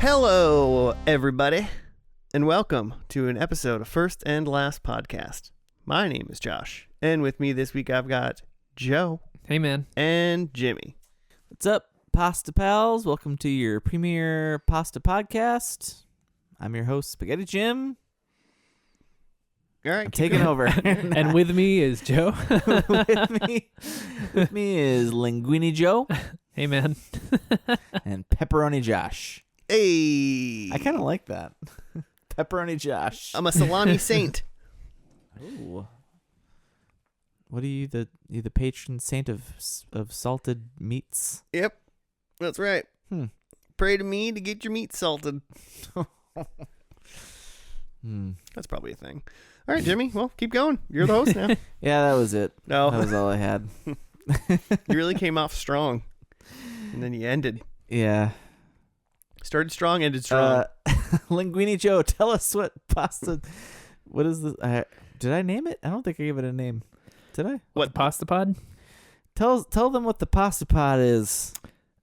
Hello, everybody, and welcome to an episode of First and Last Podcast. My name is Josh, and with me this week I've got Joe. Hey, man. And Jimmy. What's up, Pasta Pals? Welcome to your premiere pasta podcast. I'm your host, Spaghetti Jim. All right, I'm taking over. And with me is Joe. with me is Linguini Joe. Hey, man. And Pepperoni Josh. Hey, I kind of like that. Pepperoni Josh. I'm a salami saint. Ooh. What are you, the patron saint of salted meats? Yep, that's right. Pray to me to get your meat salted. That's probably a thing. All right, Jimmy. Well, keep going. You're the host now. Yeah, that was it. No, That was all I had. You really came off strong, and then you ended. Yeah. Started strong, ended strong. Linguini Joe, tell us what pasta. What is this? Did I name it? I don't think I gave it a name. Did I? What, Pasta Pod? Tell them what the pasta pod is.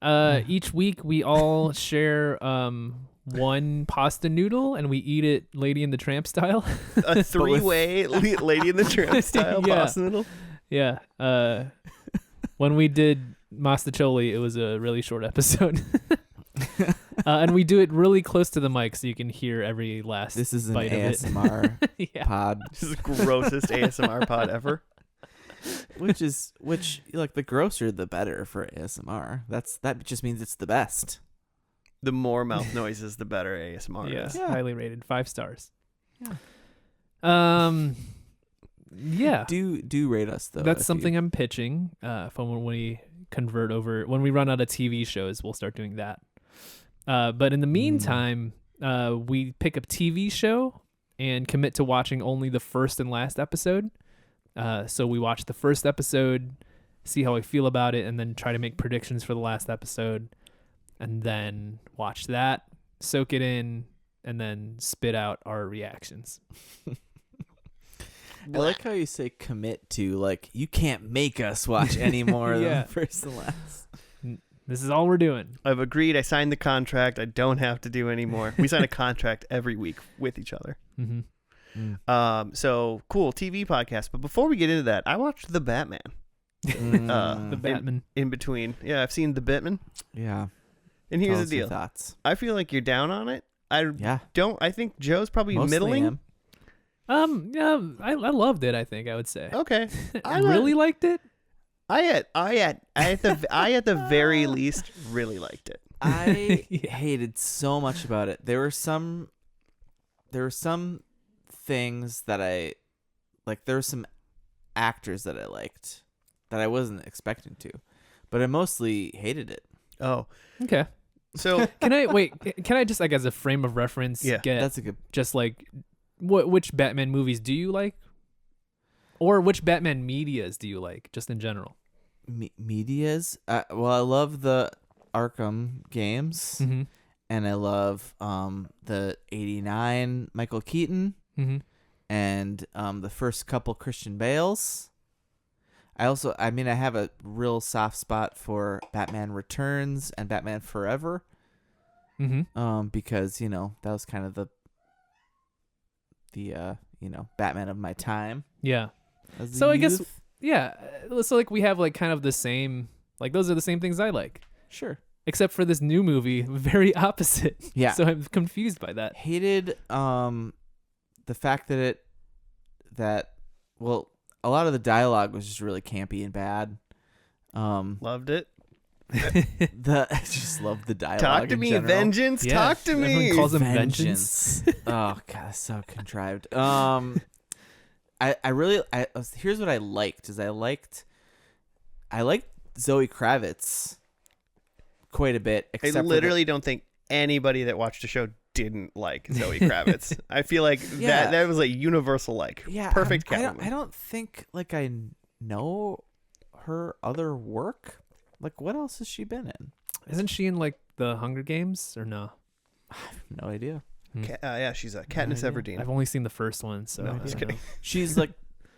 Each week we all share one pasta noodle and we eat it Lady in the Tramp style. A three-way Lady in the Tramp style pasta noodle. Yeah. When we did Mastacholi, it was a really short episode. And we do it really close to the mic so you can hear every last This is an bite ASMR of it. Yeah. pod. This is the grossest ASMR pod ever. Which like the grosser the better for ASMR. That just means it's the best. The more mouth noises, the better ASMR Yeah. is. Yeah. Highly rated. 5 stars. Yeah. Yeah. Do rate us though. That's something I'm pitching. From when we convert over, when we run out of TV shows, we'll start doing that. But in the meantime, we pick a TV show and commit to watching only the first and last episode. So we watch the first episode, see how I feel about it, and then try to make predictions for the last episode, and then watch that, soak it in, and then spit out our reactions. I like how you say commit to, like, you can't make us watch any more Yeah. than first and last. This is all we're doing. I've agreed. I signed the contract. I don't have to do any more. We sign a contract every week with each other. Mm-hmm. So cool TV podcast. But before we get into that, I watched The Batman. The Batman. In between. Yeah, I've seen The Batman. Yeah. And here's Tell the us your deal. thoughts. I feel like you're down on it. I think Joe's probably Mostly middling. am. Yeah, I loved it, I think I would say. Okay. I really liked it. I at the very least really liked it. I Yeah. hated so much about it. There were some things that I like. There were some actors that I liked that I wasn't expecting to, but I mostly hated it. Oh, Okay. so Can I just, like, as a frame of reference, Yeah, get That's a good. just like which Batman movies do you like, or which Batman medias do you like, just in general? Medias. Well, I love the Arkham games, Mm-hmm. and I love the '89 Michael Keaton, Mm-hmm. and the first couple Christian Bales. I have a real soft spot for Batman Returns and Batman Forever. Mm-hmm. Because that was kind of the Batman of my time. Yeah. as a So I guess youth. yeah. So like we have like kind of the same, like those are the same things I like, Sure. except for this new movie, very opposite. Yeah. So I'm confused by that. Hated the fact that a lot of the dialogue was just really campy and bad. loved it. I just love the dialogue. Talk to in me, general. Vengeance. Yeah, Talk to me. everyone calls him Vengeance. Oh god, that's so contrived. Here's what I liked is I liked Zoe Kravitz quite a bit. I Except literally don't think anybody that watched the show didn't like Zoe Kravitz. I feel like Yeah. that was a universal like. Yeah, Perfect I Catwoman. don't think like I know her other work. Like, what else has she been in? Isn't she in like the Hunger Games or no? I have no idea. Yeah, she's a Katniss idea. Everdeen. I've only seen the first one, so No, I just don't kidding. know. She's like,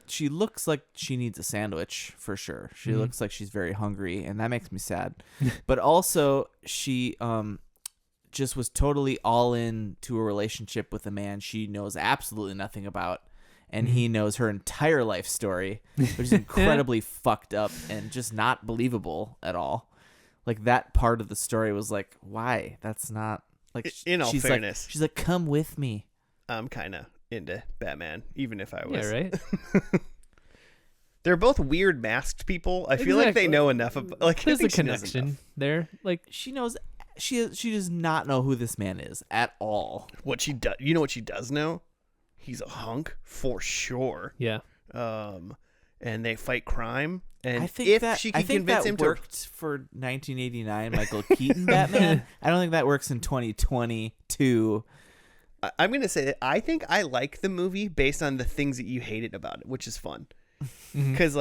she looks like she needs a sandwich for sure. She Mhm. looks like she's very hungry, and that makes me sad. But also, she just was totally all in to a relationship with a man she knows absolutely nothing about, and he knows her entire life story, which is incredibly fucked up and just not believable at all. Like, that part of the story was like, why? That's not like, in all she's fairness, she's like, come with me. I'm kind of into Batman, even if I was. Yeah, right. They're both weird masked people. I feel like they know enough. Like, There's I a think she knows connection enough. there. Like, She knows. She does not know who this man is at all. What she does, you know what she does know? He's a hunk for sure. yeah. And they fight crime. And I think if that she can I think convince that him worked for 1989 Michael Keaton Batman. I don't think that works in 2022. I'm gonna say that I think I like the movie based on the things that you hated about it, which is fun. Because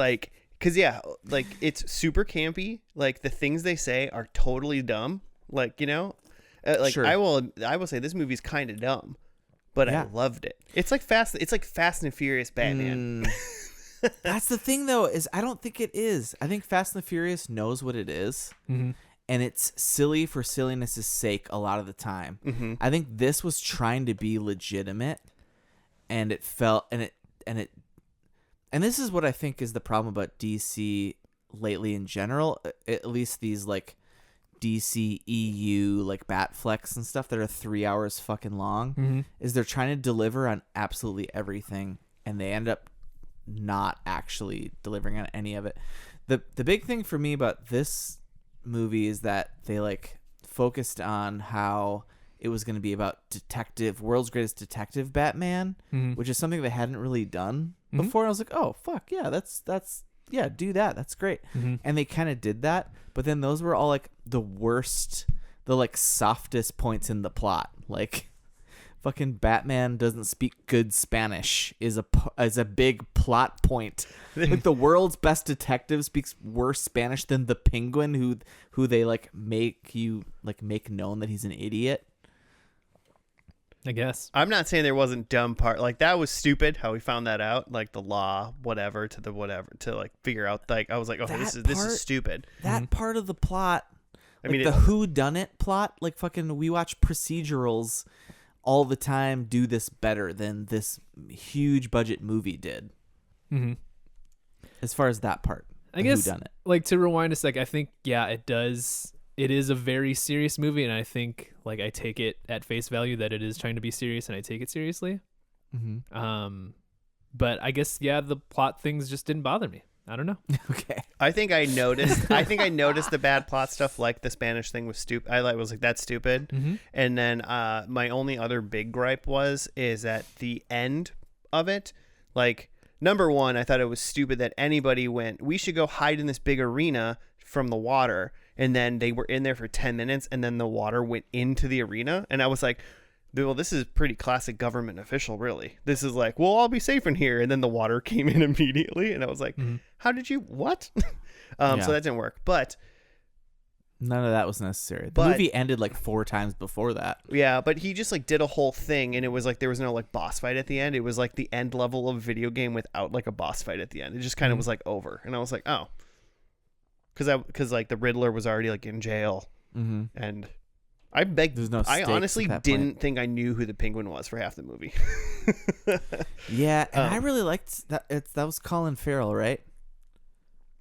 yeah, like, it's super campy. Like, the things they say are totally dumb. Like, you know, like, Sure. I will say this movie's kind of dumb, but Yeah. I loved it. It's like Fast and Furious Batman. That's the thing, though, is I don't think it is. I think Fast and the Furious knows what it is, and it's silly for silliness' sake a lot of the time. I think this was trying to be legitimate, and it felt and this is what I think is the problem about DC lately in general. At least these like DC EU like Batflex and stuff that are 3 hours fucking long, is they're trying to deliver on absolutely everything, and they end up not actually delivering on any of it. The big thing for me about this movie is that they like focused on how it was going to be about world's greatest detective Batman, which is something they hadn't really done before. I was like, oh fuck yeah, that's yeah, do that, that's great. And they kind of did that, but then those were all like the worst, the like softest points in the plot. Like, fucking Batman doesn't speak good Spanish is a big plot point. Like, the world's best detective speaks worse Spanish than the Penguin, who they like make known that he's an idiot. I guess. I'm not saying there wasn't dumb part. Like, that was stupid how we found that out. Like, the law, whatever, to like figure out. Like, I was like, oh, this is stupid. That part of the plot, I like mean, the whodunit plot, like fucking we watch procedurals all the time do this better than this huge budget movie did. As far as that part, I guess, whodunit. like, to rewind a sec, I think, yeah, it does. It is a very serious movie, and I think, like, I take it at face value that it is trying to be serious, and I take it seriously. But I guess, yeah, the plot things just didn't bother me. I don't know. Okay. I think I noticed the bad plot stuff, like the Spanish thing was stupid. I was like, that's stupid. And then my only other big gripe is at the end of it. Like, number one, I thought it was stupid that anybody went, we should go hide in this big arena from the water. And then they were in there for 10 minutes, and then the water went into the arena. And I was like, well, this is pretty classic government official, really. This is like, we'll all be safe in here. And then the water came in immediately. And I was like, how did you, what? So that didn't work. But none of that was necessary. The movie ended like 4 times before that. Yeah, but he just like did a whole thing, and it was like there was no like boss fight at the end. It was like the end level of a video game without like a boss fight at the end. It just kind of was like over. And I was like, oh. Because like the Riddler was already like in jail, and I honestly didn't think I knew who the Penguin was for half the movie. Yeah, and I really liked that. That was Colin Farrell, right?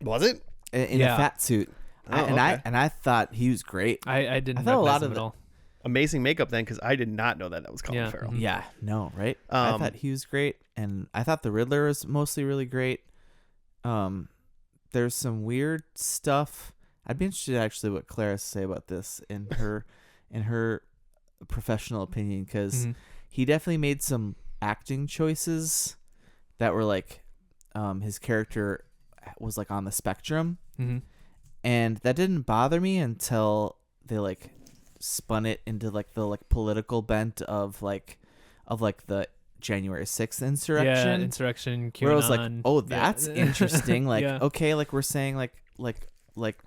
Was it in a fat suit? I thought he was great. I didn't. I thought a lot of it all. Amazing makeup then, because I did not know that was Colin Farrell. Yeah, no, right? I thought he was great, and I thought the Riddler was mostly really great. There's some weird stuff. I'd be interested actually what Clara has to say about this in her professional opinion, because he definitely made some acting choices that were like his character was like on the spectrum, and that didn't bother me until they like spun it into like the like political bent of the January 6th insurrection. Yeah, insurrection, QAnon. Where I was like, oh, that's interesting. Like, Yeah. okay, like we're saying like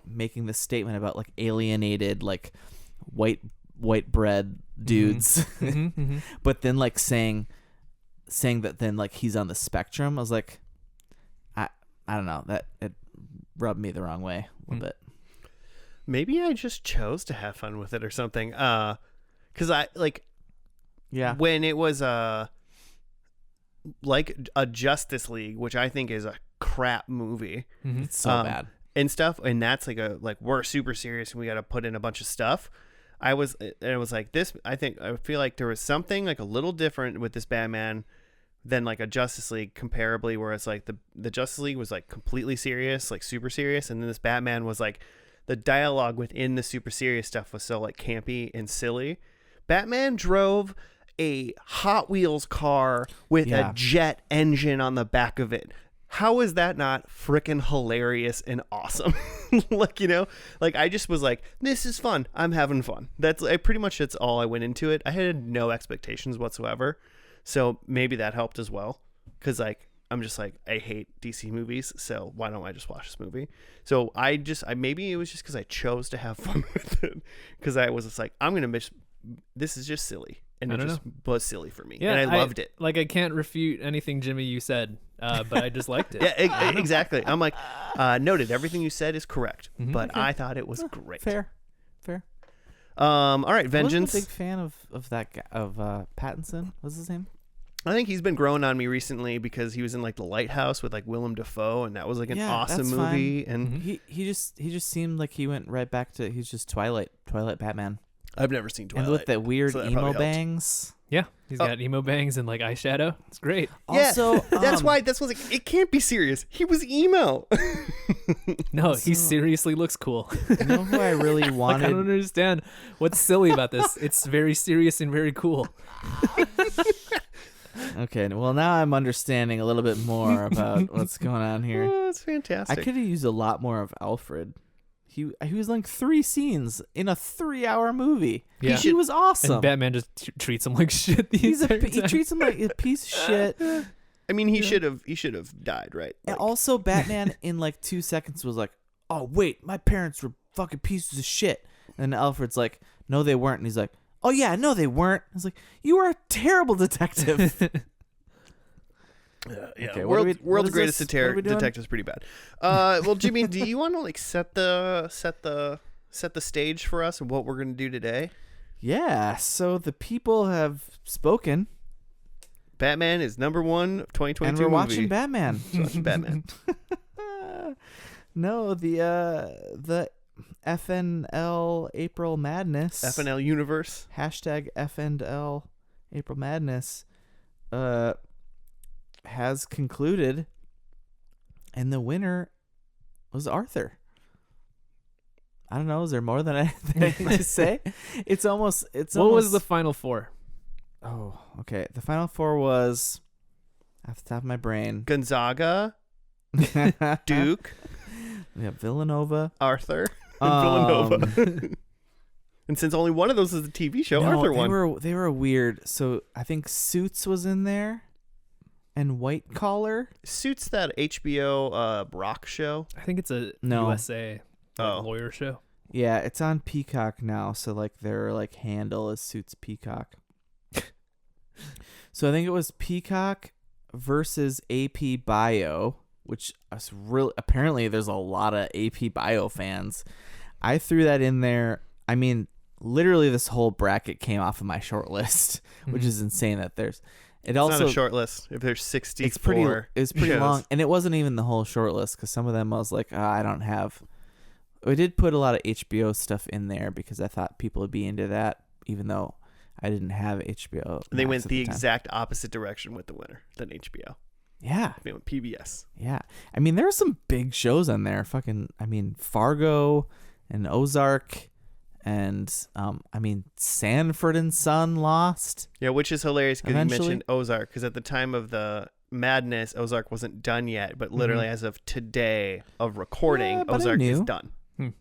making this statement about like alienated like white bread dudes, but then like saying that then like he's on the spectrum. I was like, I don't know, that it rubbed me the wrong way a little bit. Maybe I just chose to have fun with it or something. because I like when it was like a Justice League, which I think is a crap movie. It's so bad and stuff, and that's like we're super serious and we got to put in a bunch of stuff. It was like this. I feel like there was something like a little different with this Batman than like a Justice League comparably, where it's like the Justice League was like completely serious, like super serious, and then this Batman was like the dialogue within the super serious stuff was so like campy and silly. Batman drove a Hot Wheels car with a jet engine on the back of it. How is that not freaking hilarious and awesome? Like, you know, like I just was like, this is fun. I'm having fun. That's all I went into it. I had no expectations whatsoever. So maybe that helped as well. Cause like, I'm just like, I hate DC movies. So why don't I just watch this movie? So maybe it was just cause I chose to have fun with it. Cause I was just like, this is just silly. And it just was silly for me. And I loved it. Like, I can't refute anything, Jimmy, you said, but I just liked it. Yeah, exactly. I'm like, noted. Everything you said is correct, but I thought it was great. Fair. All right, Vengeance. I wasn't a big fan of that guy, of Pattinson. What's his name? I think he's been growing on me recently because he was in like The Lighthouse with like Willem Dafoe, and that was like an awesome movie. Fine. And he just seemed like he went right back to he's just Twilight Batman. I've never seen Twilight. And with that weird emo bangs. Yeah, he's got emo bangs and like eyeshadow. It's great. Also, that's what's like. It can't be serious. He was emo. No, he seriously looks cool. You know who I really wanted? Like, I don't understand what's silly about this. It's very serious and very cool. Okay, well now I'm understanding a little bit more about what's going on here. Oh, that's fantastic. I could have used a lot more of Alfred. He was like 3 scenes in a 3-hour movie. Yeah. He was awesome. And Batman just treats him like shit. He treats him like a piece of shit. I mean, he should have died, right? And Like, also, Batman in like 2 seconds was like, "Oh wait, my parents were fucking pieces of shit." And Alfred's like, "No, they weren't." And he's like, "Oh yeah, no, they weren't." I was like, "You are a terrible detective." yeah, Okay, world's greatest detective is pretty bad. Well, Jimmy, do you want to like set the stage for us and what we're gonna do today? Yeah. So the people have spoken, Batman is number 1 of 2022 and we're movie. watching Batman. Watching Batman. No, the FnL April Madness FnL universe. #FnL April Madness has concluded, and the winner was Arthur. I don't know. Is there more than anything to say? It's almost. What was the final 4? Oh, okay. The final 4 was, off the top of my brain, Gonzaga, Duke, yeah, Villanova, Arthur, and Villanova. And since only one of those is a TV show, Arthur won. They were weird. So I think Suits was in there, and White Collar. Suits that HBO Brock show. I think it's a No. USA lawyer show. Yeah, it's on Peacock now. So like their like handle is Suits Peacock. So I think it was Peacock versus AP Bio, which is real. Apparently, there's a lot of AP Bio fans. I threw that in there. I mean, literally, this whole bracket came off of my short list, which is insane. That there's. It's also not a short list. If there's 64, it's pretty shows. long, and it wasn't even the whole short list because some of them I was like, I don't have. I did put a lot of HBO stuff in there because I thought people would be into that, even though I didn't have HBO. They Max went at the time. exact opposite direction with the winner than HBO. Yeah. They went PBS. Yeah. I mean, there were some big shows on there. Fargo and Ozark and, Sanford and Son lost. Yeah, which is hilarious because you Eventually. mentioned Ozark, because at the time of the madness, Ozark wasn't done yet, but literally as of today of recording, Yeah, but I Ozark is knew. done.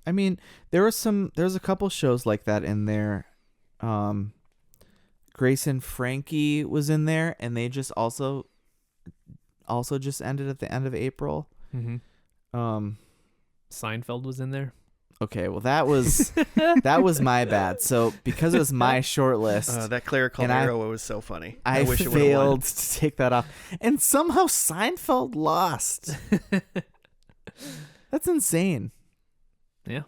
I mean, there's a couple shows like that in there. Grace and Frankie was in there, and they just also just ended at the end of April. Seinfeld was in there. Okay, well that was my bad. So because it was my short list, That Clara Caldero was so funny. I wish it would've won. failed to take that off, and somehow Seinfeld lost. That's insane. Yeah.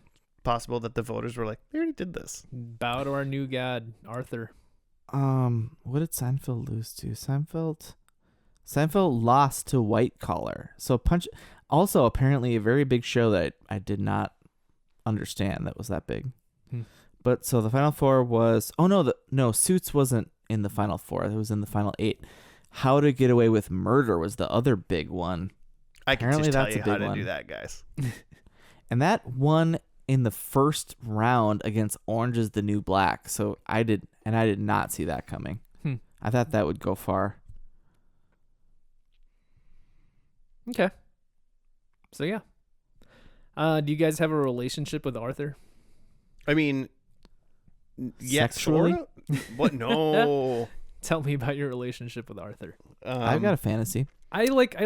possible that the voters were like, we already did this. Bow to our new god, Arthur. What did Seinfeld lose to? Seinfeld lost to White Collar. So also apparently a very big show that I did not understand that was that big. But so the final four was Suits wasn't in the final four. It was in the final 8. How to Get Away with Murder was the other big one. I can just tell you how to do that, guys. And that won in the first round against Orange is the New Black. So I did not see that coming. I thought that would go far. Okay. So yeah. Do you guys have a relationship with Arthur? I mean, yeah, sexually? sort of? What? No. Tell me about your relationship with Arthur. I've got a fantasy. I think I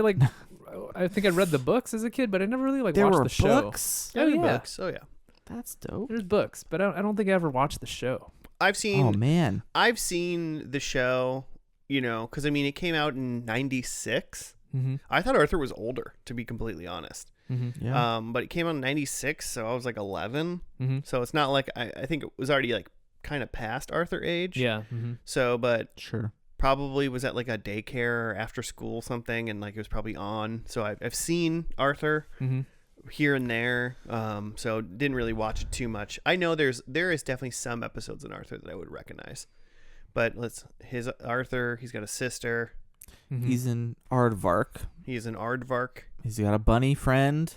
read the books as a kid, but I never really watched the show. Books? Yeah, books. Oh yeah. That's dope. There's books, but I don't think I ever watched the show. I've seen the show, because I mean it came out in 96. I thought Arthur was older, to be completely honest. Yeah. But it came out in 96, so I was like 11. So it's not like I think it was already like kind of past Arthur age. Yeah. So, but Sure. probably was at like a daycare or after school something, and like it was probably on. So I've seen Arthur here and there. So didn't really watch it too much. I know there is definitely some episodes in Arthur that I would recognize. But Arthur, he's got a sister. He's in Aardvark. He's an Aardvark. He's got a bunny friend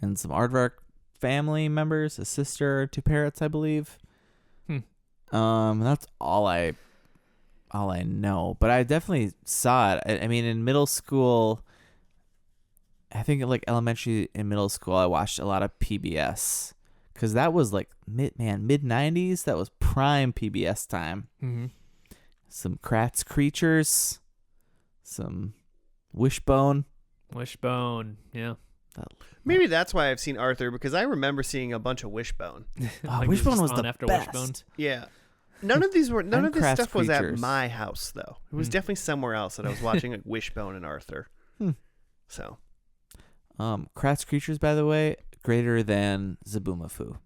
and some Aardvark family members, a sister, 2 parrots, I believe. That's all I know. But I definitely saw it. I mean, in middle school, I think like elementary and middle school, I watched a lot of PBS because that was like mid 90s. That was prime PBS time. Some Kratz Creatures, some Wishbone. Yeah. Maybe that's why I've seen Arthur, because I remember seeing a bunch of Wishbone. Like Wishbone was on the after best. Wishbone. Yeah. None of this Kratz stuff was at Creatures. my house, though. It was definitely somewhere else that I was watching like Wishbone and Arthur. So, Kratz Creatures, by the way, greater than Zaboomafoo.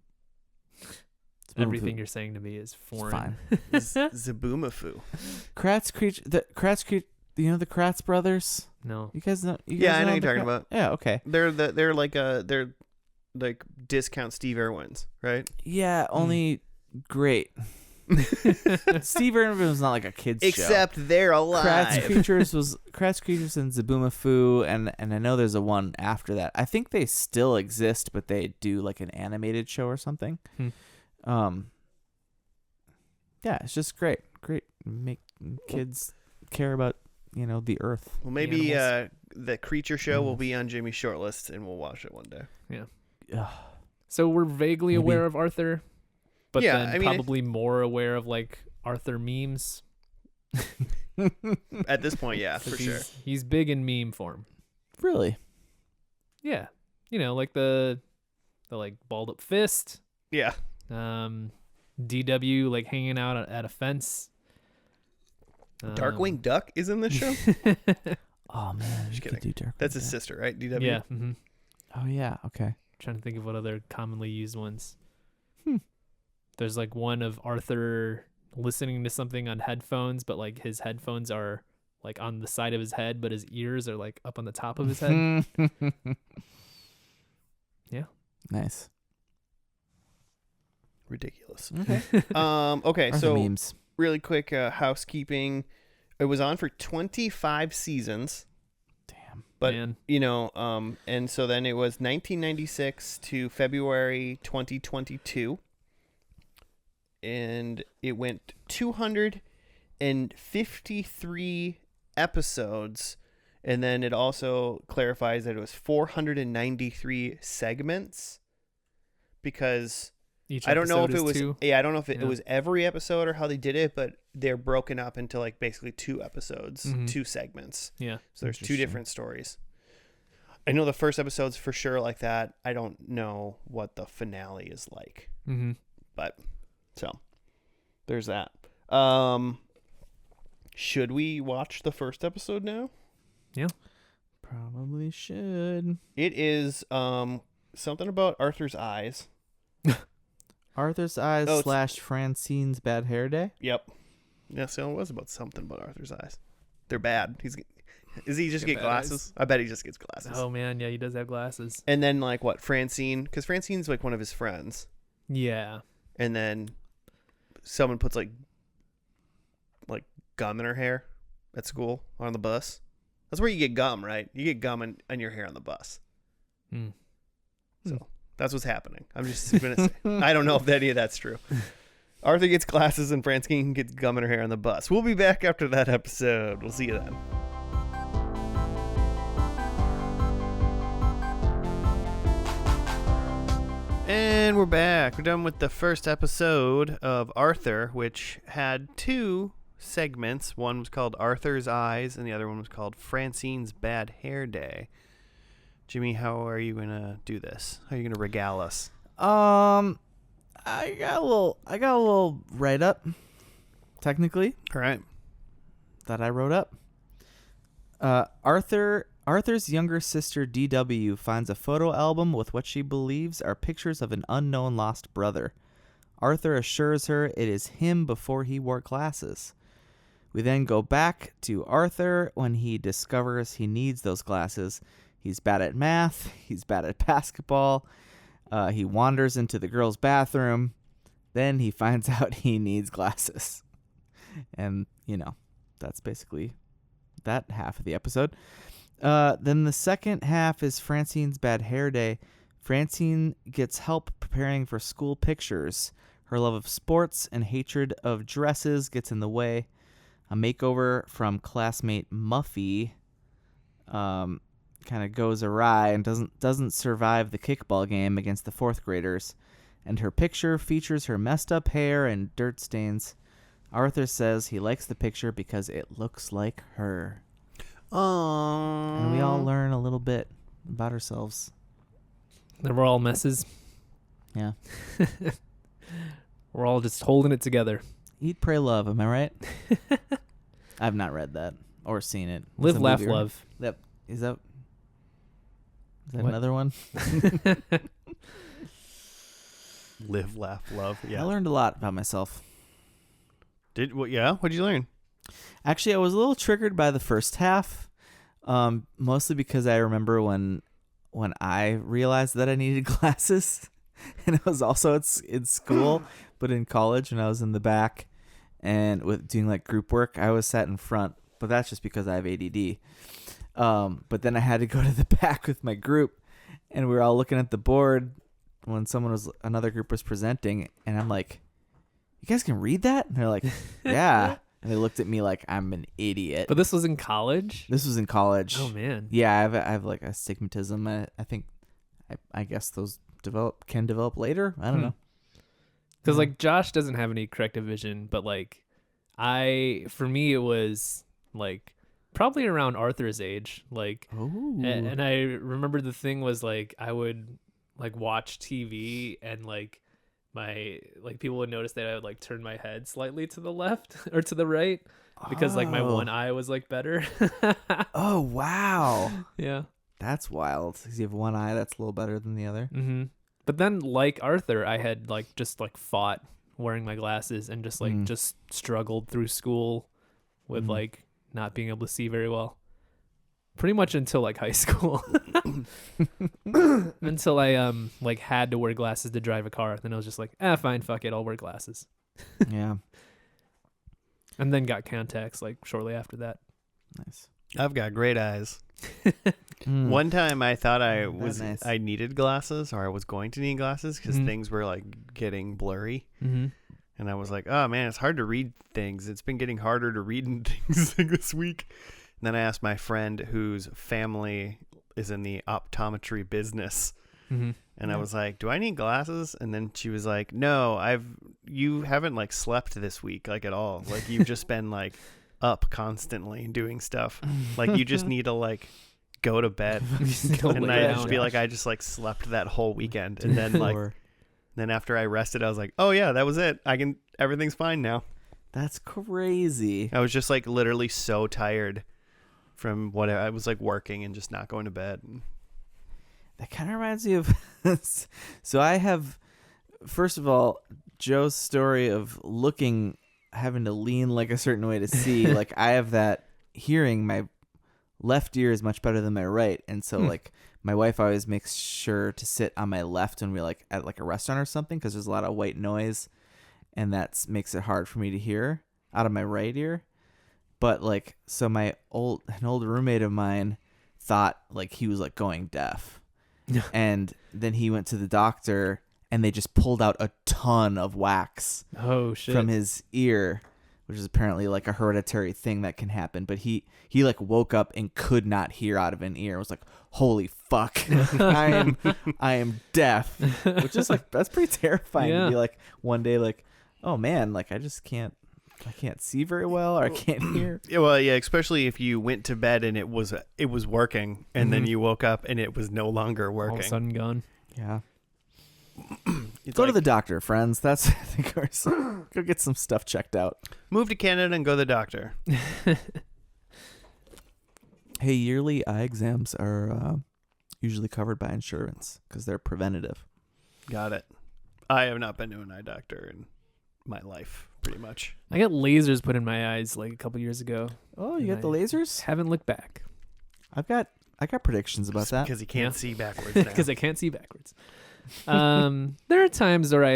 Everything you're saying to me is foreign. Fine. Zaboomafoo. Kratz Creature, the Kratz brothers? No. You guys know? Yeah, I know the you're talking about. Yeah, okay. They're like discount Steve Irwins, right? Yeah, only great. Steve Irwin was not like a kid's show. Except they're alive. Kratz Creatures and Zaboomafoo, and I know there's a one after that. I think they still exist, but they do like an animated show or something. Yeah, it's just great. Make kids care about the earth. Well, maybe the Creature Show will be on Jimmy's shortlist, and we'll watch it one day. Yeah. So we're vaguely aware of Arthur, but Yeah, then probably more aware of like Arthur memes. At this point, yeah, for sure. He's big in meme form. Really? Yeah. Like the like balled up fist. Yeah. DW like hanging out at a fence. Darkwing Duck is in this show? Oh man, Just you kidding. could do Darkwing That's his Duck. sister, right? DW? Yeah. Oh yeah, okay. Trying to think of what other commonly used ones. There's like one of Arthur listening to something on headphones, but like his headphones are like on the side of his head, but his ears are like up on the top of his head. Yeah. Nice. Ridiculous. Okay. Okay, Arthur so memes. really quick housekeeping. It was on for 25 seasons. Damn. But, Man. and so then it was 1996 to February 2022. And it went 253 episodes. And then it also clarifies that it was 493 segments. Because Each I don't know if episode it was is two. I don't know if it was every episode or how they did it, but they're broken up into like basically 2 episodes, 2 segments. Yeah. So there's 2 Interesting. different stories. I know the first episode's for sure like that. I don't know what the finale is like. But so there's that. Should we watch the first episode now? Yeah. Probably should. It is something about Arthur's eyes. Arthur's eyes / Francine's bad hair day. Yep. Yeah, so it was about something about Arthur's eyes. They're bad. Is he just get glasses? I bet he just gets glasses. Oh man, yeah, he does have glasses. And then like what, Francine? Because Francine's like one of his friends. Yeah. And then someone puts like gum in her hair at school on the bus. That's where you get gum, right? You get gum in your hair on the bus. So that's what's happening. I'm just gonna say. I don't know if any of that's true. Arthur gets glasses and Francine gets gum in her hair on the bus. We'll be back after that episode. We'll see you then. And we're back. We're done with the first episode of Arthur, which had 2 segments. One was called Arthur's Eyes, and the other one was called Francine's Bad Hair Day. Jimmy, how are you gonna do this? How are you gonna regale us? I got a little write up, technically. All right. That I wrote up. Arthur's younger sister DW finds a photo album with what she believes are pictures of an unknown lost brother. Arthur assures her it is him before he wore glasses. We then go back to Arthur when he discovers he needs those glasses. He's bad at math. He's bad at basketball. He wanders into the girls' bathroom. Then he finds out he needs glasses. And, that's basically that half of the episode. Then the second half is Francine's bad hair day. Francine gets help preparing for school pictures. Her love of sports and hatred of dresses gets in the way. A makeover from classmate Muffy kind of goes awry and doesn't survive the kickball game against the 4th graders. And her picture features her messed up hair and dirt stains. Arthur says he likes the picture because it looks like her. Aww. And we all learn a little bit about ourselves. That we're all messes. Yeah. We're all just holding it together. Eat, pray, love. Am I right? I've not read that or seen it. Live, laugh, love. Is that What? another one? Live, laugh, love. Yeah. I learned a lot about myself. Yeah? What'd you learn? Actually, I was a little triggered by the first half, mostly because I remember when I realized that I needed glasses, and it was also in school, but in college when I was in the back and with doing like group work, I was sat in front, but that's just because I have ADD. But then I had to go to the back with my group, and we were all looking at the board when another group was presenting, and I'm like, "You guys can read that?" And they're like, "Yeah." And they looked at me like I'm an idiot. But this was in college? This was in college. Oh, man. Yeah, I have like astigmatism. I think, I guess those can develop later. I don't know. Because like Josh doesn't have any corrective vision, but like for me it was like probably around Arthur's age. Like, and I remember the thing was like I would like watch TV and like people would notice that I would like turn my head slightly to the left or to the right because like my one eye was like better. Oh, wow. Yeah. That's wild. Because you have one eye that's a little better than the other. Mm-hmm. But then like Arthur, I had like just like fought wearing my glasses and just like just struggled through school with like not being able to see very well. Pretty much until like high school. Until I like had to wear glasses to drive a car. Then I was just like, fine, fuck it, I'll wear glasses. Yeah. And then got contacts like shortly after that. Nice. I've got great eyes. One time I thought I needed glasses, or I was going to need glasses because things were like getting blurry. And I was like, oh man, it's hard to read things. It's been getting harder to read things this week. And then I asked my friend whose family is in the optometry business. And I was like, do I need glasses? And then she was like, no, you haven't like slept this week, like at all. Like you've just been like up constantly doing stuff. Like you just need to like go to bed. And I just be like, I just like slept that whole weekend. And then like, then after I rested, I was like, oh yeah, that was it. Everything's fine now. That's crazy. I was just like literally so tired from what I was like working and just not going to bed. That kind of reminds me of so I have First of all, Joe's story of having to lean like a certain way to see, like I have that hearing. My left ear is much better than my right, and so like my wife always makes sure to sit on my left when we're like at like a restaurant or something, because there's a lot of white noise, and that makes it hard for me to hear out of my right ear. But like, so an old roommate of mine thought like he was like going deaf, and then he went to the doctor, and they just pulled out a ton of wax from his ear, which is apparently like a hereditary thing that can happen. But he like woke up and could not hear out of an ear. It was like, holy fuck, I am deaf, which is like, that's pretty terrifying to be like one day like, oh man, like I can't see very well, or I can't hear. Yeah, well, yeah, especially if you went to bed and it was working, and then you woke up and it was no longer working. All of a sudden gone. Yeah. Go to the doctor, friends. That's, I think, go get some stuff checked out. Move to Canada and go to the doctor. Hey, yearly eye exams are usually covered by insurance because they're preventative. Got it. I have not been to an eye doctor in my life, pretty much. I got lasers put in my eyes like a couple years ago. Oh, you got the lasers? Haven't looked back. I got predictions about that. Because you can't see backwards now. Because I can't see backwards. There are times where I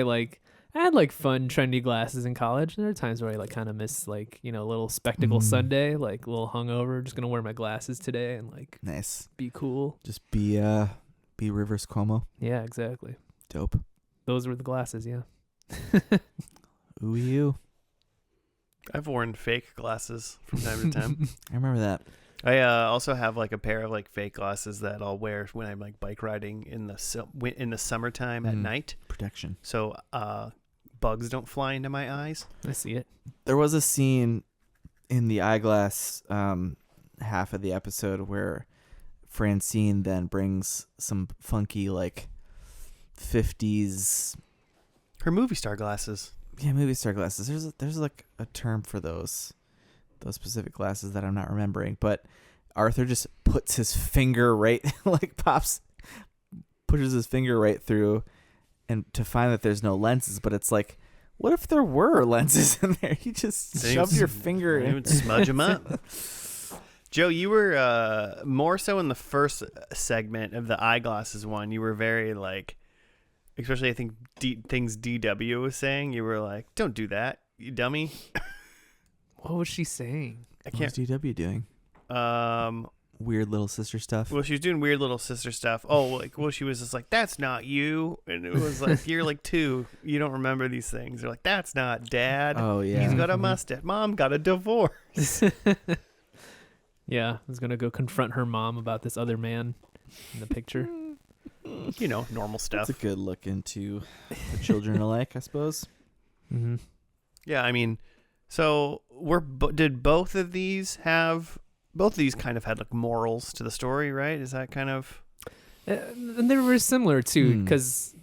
had like fun trendy glasses in college. There are times where I like kind of miss like, a little spectacle Sunday, like a little hungover, just gonna wear my glasses today and like nice, be cool. Just be Rivers Cuomo. Yeah, exactly. Dope. Those were the glasses, yeah. Ooh, you. I've worn fake glasses from time to time. I remember that. I also have like a pair of like fake glasses that I'll wear when I'm like bike riding in the summertime at night. Protection. So bugs don't fly into my eyes. I see it. There was a scene in the eyeglass half of the episode where Francine then brings some funky like 50s. Her movie star glasses. Yeah, movie star glasses. There's like a term for those specific glasses that I'm not remembering, but Arthur just puts his finger right, like pushes his finger right through, and to find that there's no lenses, but it's like, what if there were lenses in there? You just shoved your finger in. You would smudge them up. Joe, you were more so in the first segment of the eyeglasses one. You were very like, especially I think things DW was saying. You were like, don't do that, you dummy. What was she saying? I can't. What's DW doing? Weird little sister stuff. Well, she was doing weird little sister stuff. Oh, she was just like, that's not you. And it was like, you're like 2. You don't remember these things. They're like, that's not dad. Oh, yeah. He's got a mustache. Mom got a divorce. Yeah, I was going to go confront her mom about this other man in the picture. Normal stuff. That's a good look into the children alike, I suppose. Mm-hmm. Yeah, I mean, so did both of these kind of had like morals to the story, right? Is that kind of? And they were similar too, because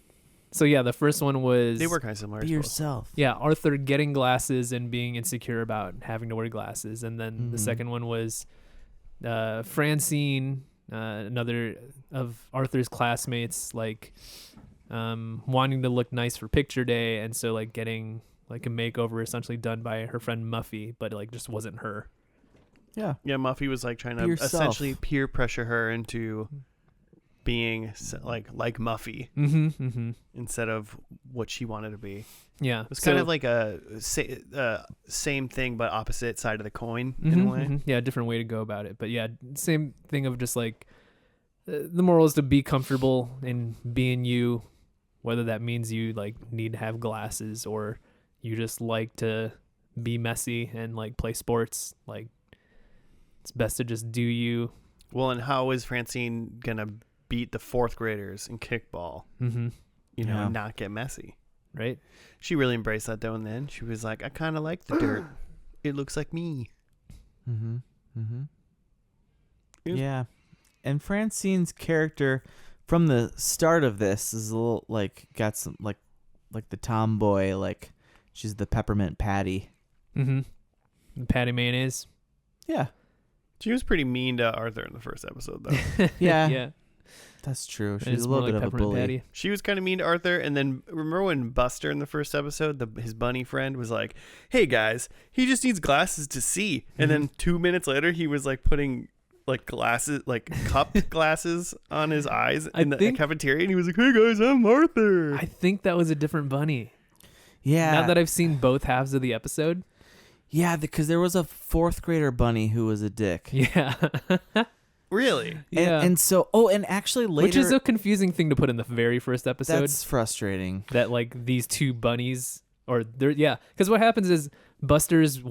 the first one was they were kind of similar. Be yourself. Yeah, Arthur getting glasses and being insecure about having to wear glasses, and then the second one was Francine, another of Arthur's classmates, like wanting to look nice for picture day, and so like getting like a makeover essentially done by her friend Muffy, but like just wasn't her. Yeah. Yeah, Muffy was like trying to essentially peer pressure her into being like Muffy instead of what she wanted to be. Yeah. It was kind of like a same thing but opposite side of the coin in a way. Yeah, different way to go about it. But yeah, same thing of just like the moral is to be comfortable in being you, whether that means you like need to have glasses or you just like to be messy and like play sports. Like it's best to just do you. Well, and how is Francine gonna beat the 4th graders in kickball? Not get messy, right? She really embraced that though. And then she was like, I kind of like the dirt. It looks like me. Yeah. And Francine's character from the start of this is a little like got some like the tomboy, like she's the peppermint Patty. The Patty mayonnaise. Yeah. She was pretty mean to Arthur in the first episode though. Yeah. Yeah. That's true. And She's it's a more little bit like of a Peppermint bully. Patty. She was kind of mean to Arthur, and then remember when Buster in the first episode, his bunny friend was like, "Hey guys, he just needs glasses to see," and then 2 minutes later, he was like putting like glasses, like cupped glasses on his eyes in the cafeteria, and he was like, "Hey guys, I'm Arthur." I think that was a different bunny. Yeah. Now that I've seen both halves of the episode. Yeah, because there was a 4th grader bunny who was a dick. Yeah. Really? Yeah. And so, and actually later. Which is a confusing thing to put in the very first episode. That's frustrating. That like these two bunnies, or they're, yeah. Because what happens is Buster is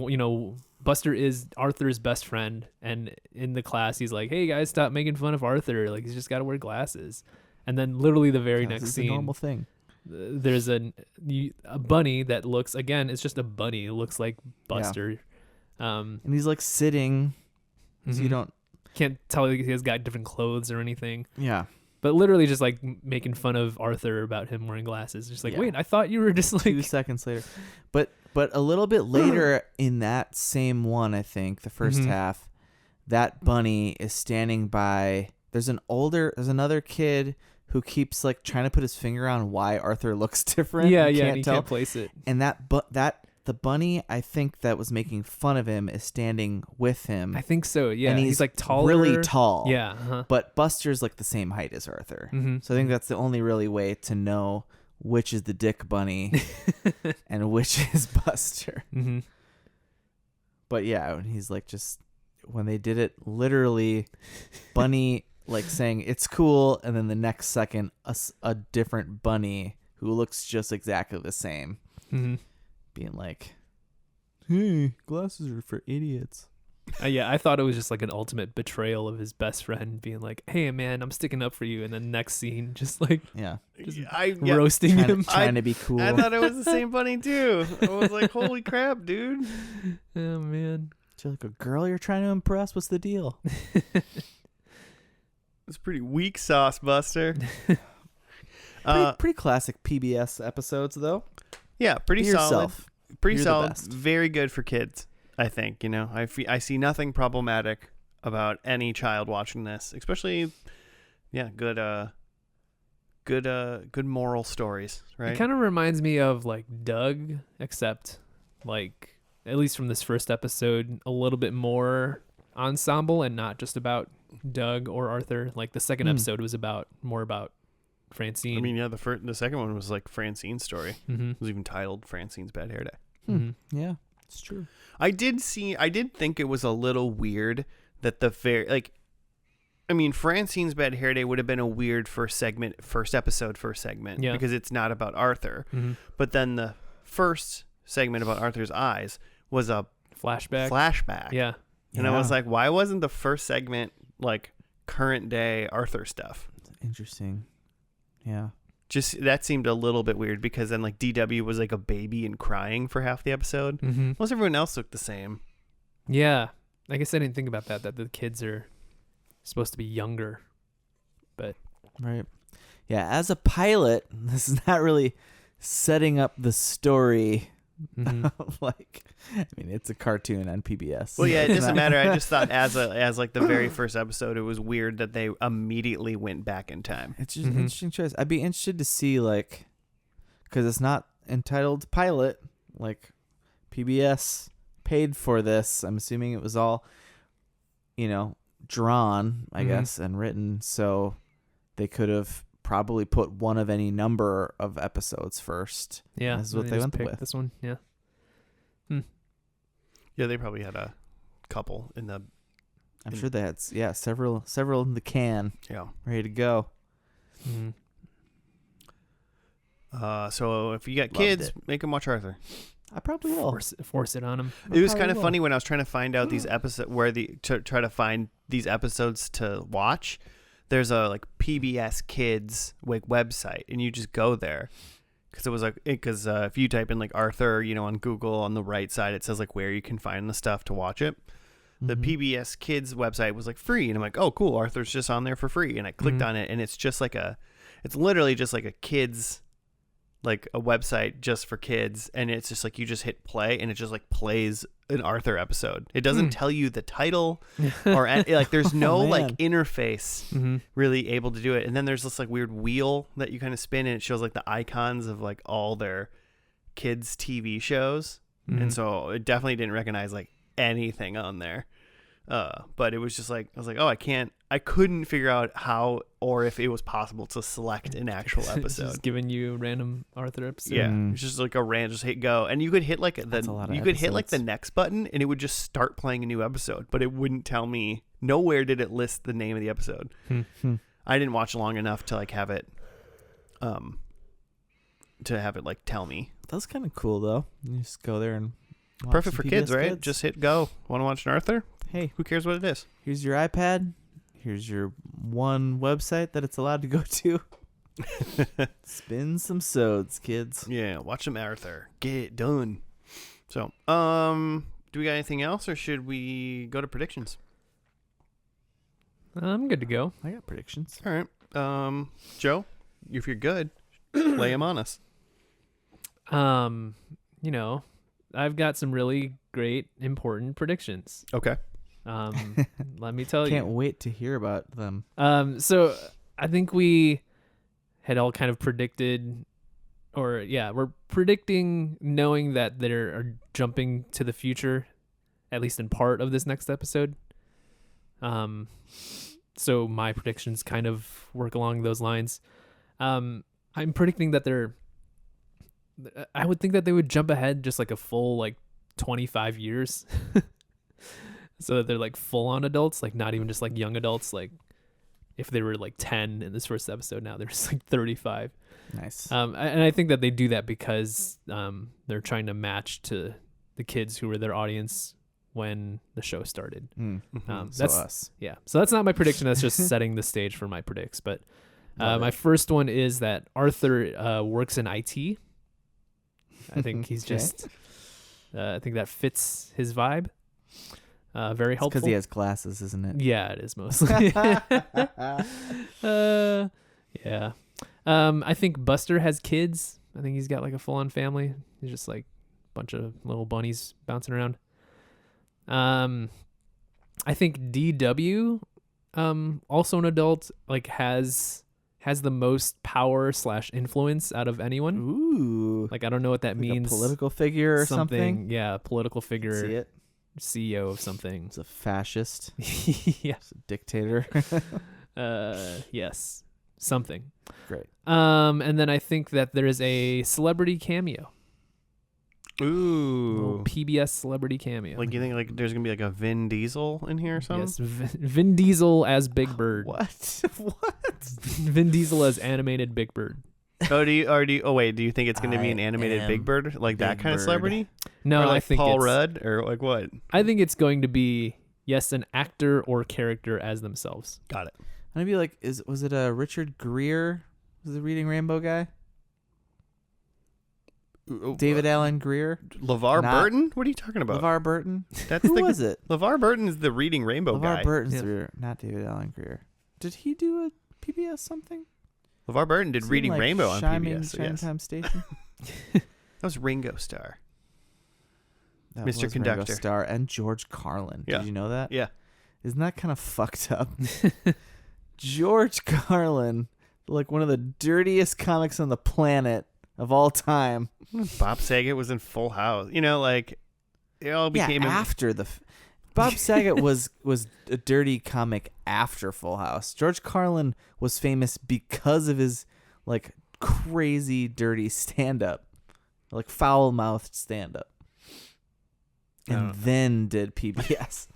Arthur's best friend. And in the class, he's like, hey guys, stop making fun of Arthur. Like, he's just got to wear glasses. And then literally the very next scene. It's a normal thing. There's a bunny that looks, again, it's just a bunny. It looks like Buster. Yeah. And he's like sitting. So you can't tell he has got different clothes or anything. Yeah. But literally just like making fun of Arthur about him wearing glasses. Just like, wait, I thought you were just like 2 seconds later. But a little bit later in that same one, I think, the first half, that bunny is standing by. There's another kid who keeps like trying to put his finger on why Arthur looks different. Yeah, and he can't place it. And the bunny, I think, that was making fun of him is standing with him. I think so, yeah. And he's like taller. really tall. Yeah. Uh-huh. But Buster's like the same height as Arthur. So I think that's the only really way to know which is the dick bunny and which is Buster. But yeah, when he's like when they did it, literally, bunny like saying it's cool, and then the next second, a different bunny who looks just exactly the same. Being like, hey, glasses are for idiots. Yeah, I thought it was just like an ultimate betrayal of his best friend being like, hey, man, I'm sticking up for you. And then next scene, just like roasting him. Trying to be cool. I thought it was the same bunny, too. I was like, holy crap, dude. Oh, man. You're like a girl you're trying to impress? What's the deal? It's pretty weak sauce, Buster. Pretty classic PBS episodes, though. Yeah, pretty Be solid. yourself. Pretty You're solid. the best. Very good for kids, I think. I see nothing problematic about any child watching this, especially, good moral stories, right? It kind of reminds me of like Doug, except like, at least from this first episode, a little bit more ensemble and not just about Doug or Arthur. Like the second episode was more about Francine. I mean, yeah, the second one was like Francine's story. It was even titled Francine's Bad Hair Day. Yeah, it's true. I did think it was a little weird that Francine's Bad Hair Day would have been a weird first episode, because it's not about Arthur. But then the first segment about Arthur's eyes was a flashback. Yeah. And I was like, why wasn't the first segment like current day Arthur stuff? Interesting. Yeah. Just that seemed a little bit weird because then like DW was like a baby and crying for half the episode. Most everyone else looked the same. Yeah. I guess I didn't think about that the kids are supposed to be younger. But right. Yeah, as a pilot, this is not really setting up the story. It's a cartoon on PBS. Well, yeah, it doesn't matter. I just thought as like the very first episode, it was weird that they immediately went back in time. It's just an interesting choice. I'd be interested to see because it's not entitled pilot. Like PBS paid for this. I'm assuming it was all, drawn, I guess, and written, so they could have probably put one of any number of episodes first. Yeah, this is what they went with. This one, yeah. Yeah, they probably had a couple in the. I'm sure they had several in the can. Yeah, ready to go. So if you got kids, make them watch Arthur. I probably will force it on them. It was kind of funny when I was trying to find out these episodes try to find these episodes to watch. There's a like PBS Kids website, and you just go there because it was like if you type in like Arthur, on Google on the right side, it says like where you can find the stuff to watch it. The PBS Kids website was like free, and I'm like, oh cool, Arthur's just on there for free, and I clicked on it, and it's literally just like a kids like a website just for kids, and it's just like you just hit play and it just like plays an Arthur episode. It doesn't tell you the title or like there's no like interface really able to do it. And then there's this like weird wheel that you kind of spin and it shows like the icons of like all their kids TV shows. And so it definitely didn't recognize like anything on there. But it was just like, I was like, oh, I couldn't figure out how or if it was possible to select an actual episode. Just giving you a random Arthur episode. Yeah, it's just like a random, just hit go, and you could hit like hit like the next button, and it would just start playing a new episode, but it wouldn't tell me. Nowhere did it list the name of the episode. I didn't watch long enough to like have it, like tell me. That's kind of cool though. You just go there and watch Perfect for some kids, PBS right? Kids. Just hit go. Want to watch an Arthur? Hey, Who cares what it is? here's your iPad. Here's your one website that it's allowed to go to. Spin some sods, kids. Yeah, watch some Arthur. Get it done. So, do we got anything else, or should we go to predictions? I'm good to go. I got predictions. All right. Joe, if you're good, lay them on us. You know, I've got some really great, important predictions. Okay. Let me tell Can't you. wait to hear about them. So I think we had all kind of predicted, we're predicting knowing that they are jumping to the future, at least in part of this next episode. So my predictions kind of work along those lines. I'm predicting that I would think that they would jump ahead just like a full like 25 years. So that they're like full on adults, like not even just like young adults. Like if they were like 10 in this first episode, now they're just like 35. Nice. And I think that they do that because they're trying to match to the kids who were their audience when the show started. That's us. Yeah. So that's not my prediction. That's just setting the stage for my predicts. But my first one is that Arthur works in IT. I think he's just. I think that fits his vibe. Very helpful. Because he has glasses, isn't it? Yeah, it is mostly. Yeah. I think Buster has kids. I think he's got like a full-on family. He's just like a bunch of little bunnies bouncing around. I think DW, also an adult, like has the most power / influence out of anyone. Ooh. Like I don't know what that means. A political figure or something. Yeah, political figure. See it? CEO of something. It's a fascist. Yeah. It's a dictator. Yes. Something. Great. And then I think that there is a celebrity cameo. Ooh. PBS celebrity cameo. Like you think like there's gonna be like a Vin Diesel in here or something? Yes, Vin Diesel as Big Bird. What? What? Vin Diesel as animated Big Bird. Do you think it's gonna be an animated Big Bird? Like that Big kind of Bird. celebrity? No, Or like I think Paul it's, Rudd or like what? I think it's going to be an actor or character as themselves. Got it. And I'd be like, was it Richard Greer? Was the Reading Rainbow guy? David Allen Greer? LeVar Not- Burton? What are you talking about? LeVar Burton? That's Who was it? LeVar Burton is the Reading Rainbow guy. LeVar Burton's Yeah. Greer, not David Allen Greer. Did he do a PBS something? LeVar Burton did Was he Reading in, like, Rainbow on Shining PBS. So yes. Time Station? That was Ringo Starr. That Mr. was Ringo Conductor. Starr and George Carlin. Yeah. Did you know that? Yeah. Isn't that kind of fucked up? George Carlin, like one of the dirtiest comics on the planet of all time. Bob Saget was in Full House. You know, like it all became after the Bob Saget was a dirty comic after Full House. George Carlin was famous because of his like crazy dirty stand-up, like foul-mouthed stand-up, and then did PBS.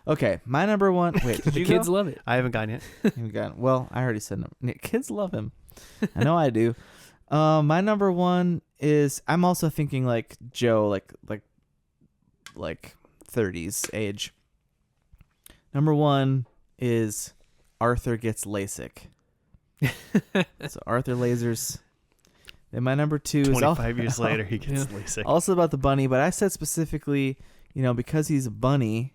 Okay, my number one. Wait, did The you kids go? love it. I haven't gotten it. Well, I already said no. Kids love him. I know I do. My number one is I'm also thinking like Joe, like 30s age. Number one is Arthur gets LASIK. So Arthur lasers. And my number two is 25 years later, he gets LASIK. also about the bunny, but I said specifically, because he's a bunny,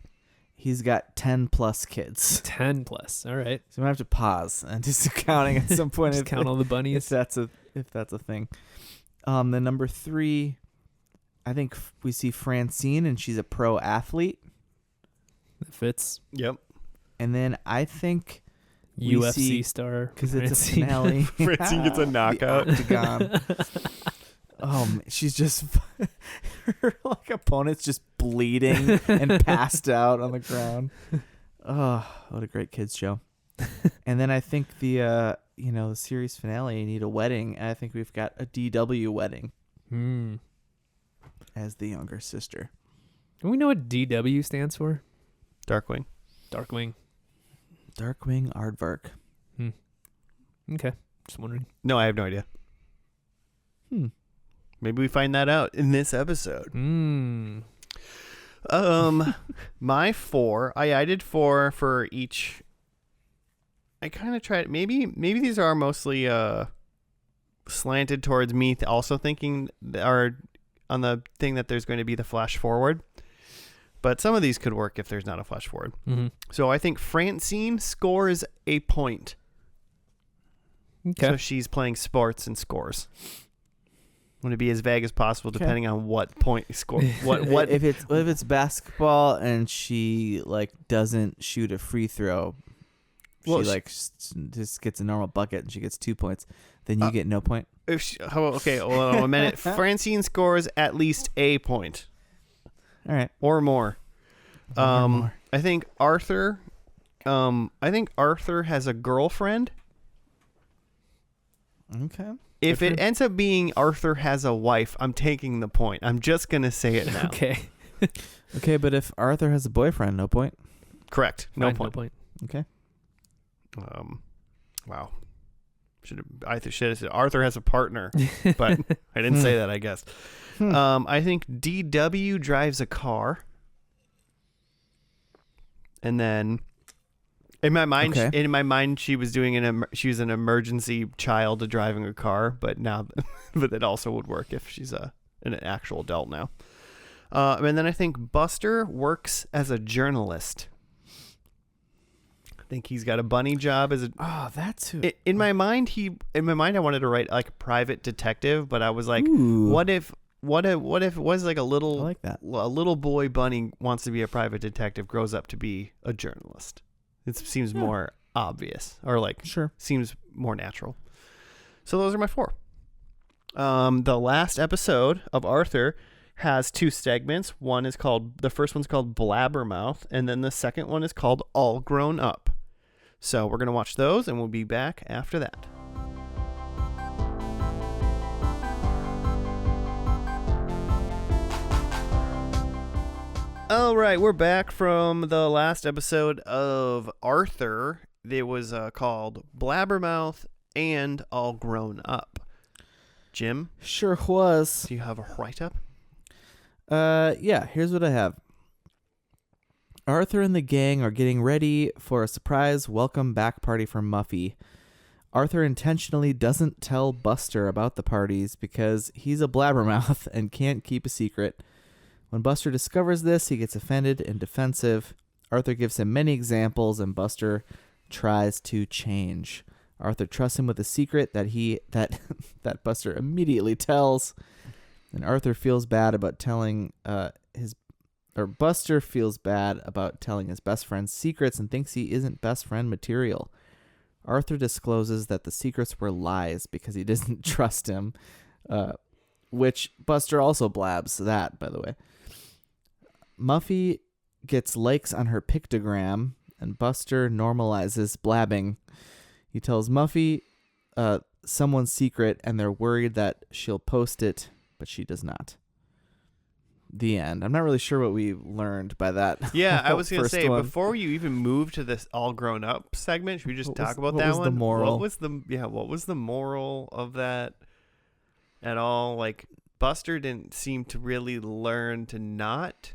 he's got 10 plus kids. 10 plus. All right. So I'm gonna have to pause and do some counting at some point. Just count all the bunnies. If that's a thing. Then number 3, I think we see Francine, and she's a pro athlete. That fits. Yep. And then I think we UFC see, star. because it's a Francine. finale. Francine gets a knockout. The octagon. Man, she's just her opponent's just bleeding and passed out on the ground. Oh, what a great kids show! And then I think the the series finale, you need a wedding. And I think we've got a DW wedding as the younger sister. Do we know what DW stands for? Darkwing. Darkwing. Darkwing Aardvark. Okay, just wondering. No, I have no idea. Maybe we find that out in this episode. My 4, I did 4 for each. I kind of tried. Maybe these are mostly slanted towards me. Also thinking are on the thing that there's going to be the flash forward, but some of these could work if there's not a flash forward. So I think Francine scores a point. Okay. So she's playing sports and scores. Want to be as vague as possible, depending on what point score. What if it's basketball and she doesn't shoot a free throw, Well, she just gets a normal bucket and she gets 2 points. Then you get no point. If she, okay, hold on a minute. Francine scores at least a point. All right, Or more. more. I think Arthur. Arthur has a girlfriend. Okay. If it ends up being Arthur has a wife, I'm taking the point. I'm just gonna say it now. Okay. Okay, but if Arthur has a boyfriend, no point. Correct. No Fine, point. No point. Okay. Wow. I should have said Arthur has a partner, but I didn't say that. I guess. I think DW drives a car, and then in my mind, she was doing she was an emergency child driving a car, but it also would work if she's an actual adult now. And then I think Buster works as a journalist. I think he's got a bunny job as a. Oh, that's who. In my mind, I wanted to write like a private detective, but I was like, Ooh. what if it was like a little, I like that. a little boy bunny wants to be a private detective, grows up to be a journalist. It seems more obvious, or seems more natural. So those are my 4. The last episode of Arthur has 2 segments. The first one's called Blabbermouth, and then the second one is called All Grown Up. So we're going to watch those, and we'll be back after that. All right, we're back from the last episode of Arthur. It was called Blabbermouth and All Grown Up. Jim? Sure was. Do you have a write-up? Yeah, here's what I have. Arthur and the gang are getting ready for a surprise welcome back party for Muffy. Arthur intentionally doesn't tell Buster about the parties because he's a blabbermouth and can't keep a secret. When Buster discovers this, he gets offended and defensive. Arthur gives him many examples, and Buster tries to change. Arthur trusts him with a secret that Buster immediately tells, and Arthur feels bad about telling Buster feels bad about telling his best friend's secrets and thinks he isn't best friend material. Arthur discloses that the secrets were lies because he doesn't trust him, which Buster also blabs that, by the way. Muffy gets likes on her pictogram, and Buster normalizes blabbing. He tells Muffy someone's secret, and they're worried that she'll post it, but she does not. The end. I'm not really sure what we learned by that. Yeah, I was going to say, one. before you even move to this all grown up segment, should we just talk about that one? What was the moral? What was the moral of that at all? Like, Buster didn't seem to really learn to not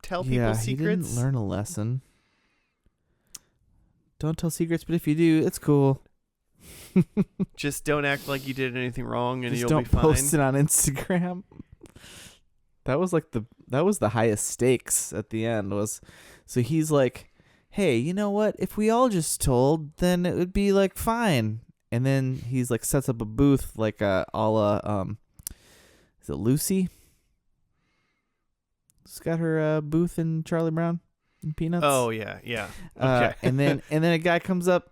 tell people secrets. He didn't learn a lesson. Don't tell secrets, but if you do, it's cool. Just don't act like you did anything wrong, and Just you'll be fine. don't post it on Instagram. That was the highest stakes at the end so he's like, hey, you know what? If we all just told, then it would be like fine. And then he's like sets up a booth like a la is it Lucy? She's got her booth in Charlie Brown and Peanuts. Oh yeah. Okay. And then a guy comes up,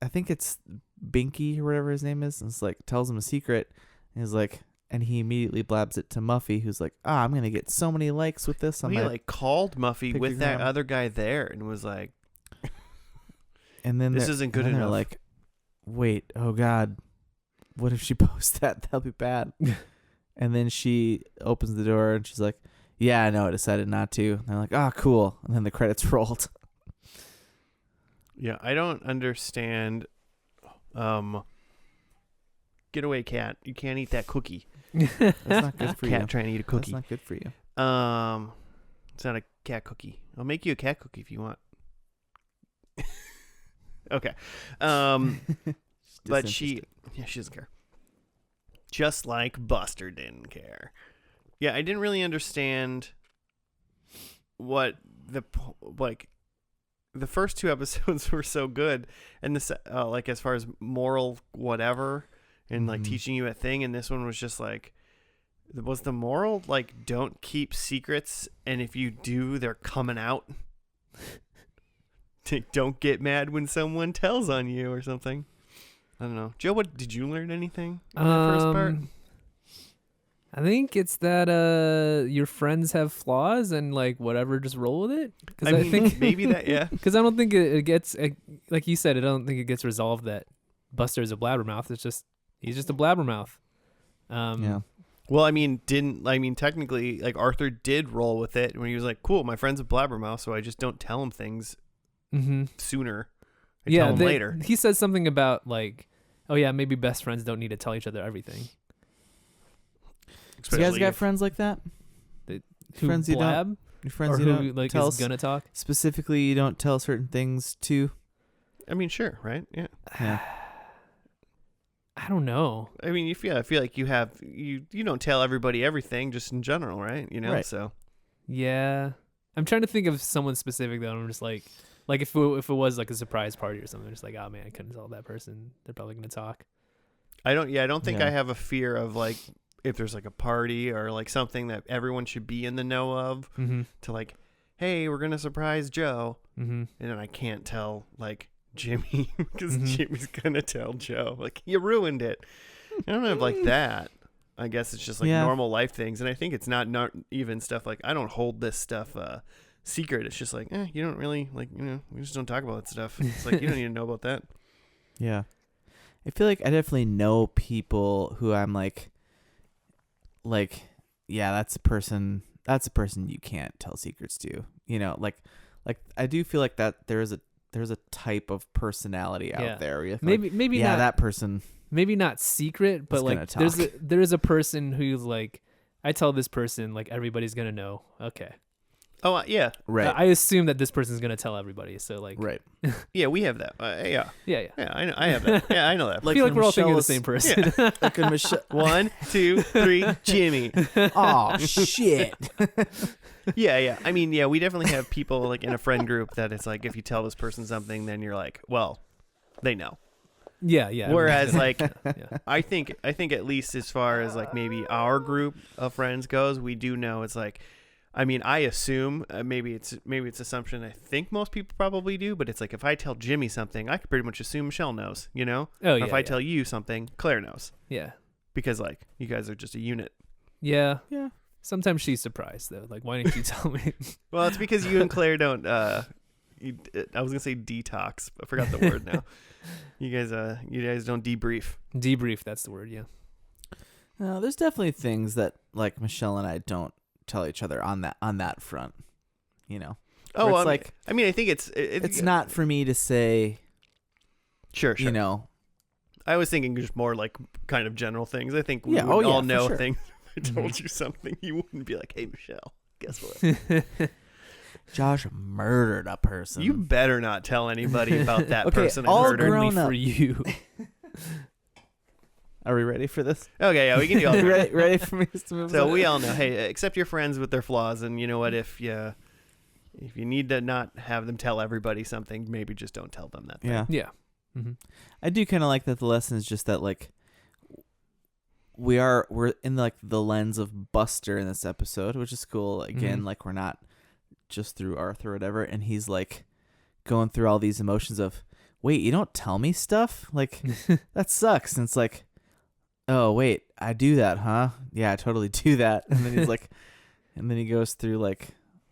I think it's Binky or whatever his name is, and it's like tells him a secret, and he's like, and he immediately blabs it to Muffy, who's like, I'm gonna get so many likes with this. He like called Muffy with that other guy there and was like, and then this isn't good enough. They're like, wait, oh God, what if she posts that? That'll be bad. And then she opens the door and she's like, yeah, no, I decided not to. And they're like, oh, cool. And then the credits rolled. Yeah, I don't understand. Get away, cat! You can't eat that cookie. That's not good for you. Cat trying to eat a cookie. That's not good for you. It's not a cat cookie. I'll make you a cat cookie if you want. Okay. But she doesn't care. Just like Buster didn't care. Yeah, I didn't really understand what the first 2 episodes were so good, and this like as far as moral whatever and like teaching you a thing, and this one was just like, was the moral like don't keep secrets, and if you do, they're coming out. Don't get mad when someone tells on you or something. I don't know. Joe, what did you learn anything in the first part? I think it's that your friends have flaws and like whatever, just roll with it. Because I think maybe that, yeah. Because I don't think it gets like you said. I don't think it gets resolved that Buster's a blabbermouth. It's just he's just a blabbermouth. Yeah. Well, I mean, technically, like Arthur did roll with it when he was like, "Cool, my friend's a blabbermouth, so I just don't tell him things sooner. I tell him later." He says something about like, "Oh yeah, maybe best friends don't need to tell each other everything." So you guys got friends like that? Friends you don't? Your friends or you who don't like tell is gonna talk? Specifically, you don't tell certain things to? I mean, sure, right? Yeah. I don't know. I mean, I feel like you don't tell everybody everything just in general, right? You know, right. So. Yeah, I'm trying to think of someone specific though. I'm just like if it was like a surprise party or something, I'm just like, oh man, I couldn't tell that person. They're probably gonna talk. I don't think I have a fear of like if there's like a party or like something that everyone should be in the know of to like, hey, we're gonna surprise Joe, and then I can't tell like Jimmy because Jimmy's gonna tell Joe like you ruined it. I don't have like that. I guess it's just like normal life things, and I think it's not even stuff like I don't hold this stuff secret. It's just like you don't really like we just don't talk about that stuff. It's like you don't need to know about that. Yeah, I feel like I definitely know people who I'm like yeah, that's a person you can't tell secrets to. You know, like I do feel like that there's a type of personality out there. Where maybe yeah, not, that person. Maybe not secret, but like there is a person who's like, I tell this person like everybody's gonna know. Okay. Oh yeah, right. I assume that this person's gonna tell everybody. So like, right. Yeah, we have that. Yeah. I know. I have that. Yeah, I know that. I feel like we're all thinking of the same person. Yeah. Like a 1, 2, 3, Jimmy. Oh shit. Yeah. I mean, yeah, we definitely have people like in a friend group that it's like if you tell this person something, then you're like, well, they know. Yeah. Whereas like, I think at least as far as like maybe our group of friends goes, we do know it's like. I mean, I assume maybe it's assumption. I think most people probably do, but it's like if I tell Jimmy something, I could pretty much assume Michelle knows, you know? Oh, or if I tell you something, Claire knows. Yeah. Because like you guys are just a unit. Yeah. Sometimes she's surprised though. Like, why didn't you tell me? Well, it's because you and Claire don't. I was gonna say detox, but I forgot the word now. You guys don't debrief. Debrief. That's the word. Yeah. There's definitely things that like Michelle and I don't tell each other on that front, you know. Oh, it's like I mean, I think it's not for me to say. Sure. You know, I was thinking just more like kind of general things. I think we would all know things. If I told you something, you wouldn't be like, "Hey, Michelle, guess what? Josh murdered a person." You better not tell anybody about that person. All murdered. grown up for you. Are we ready for this? Okay, yeah, we can do all that. ready for me to move So on? we all know, hey, accept your friends with their flaws, and you know what? If you need to not have them tell everybody something, maybe just don't tell them that thing. Yeah. Mm-hmm. I do kind of like that the lesson is just that, like, we're in like the lens of Buster in this episode, which is cool. Again, like we're not just through Arthur or whatever, and he's like going through all these emotions of, wait, you don't tell me stuff? Like that sucks. And it's like, oh wait, I do that, huh? Yeah, I totally do that. And then he's like, and then he goes through like,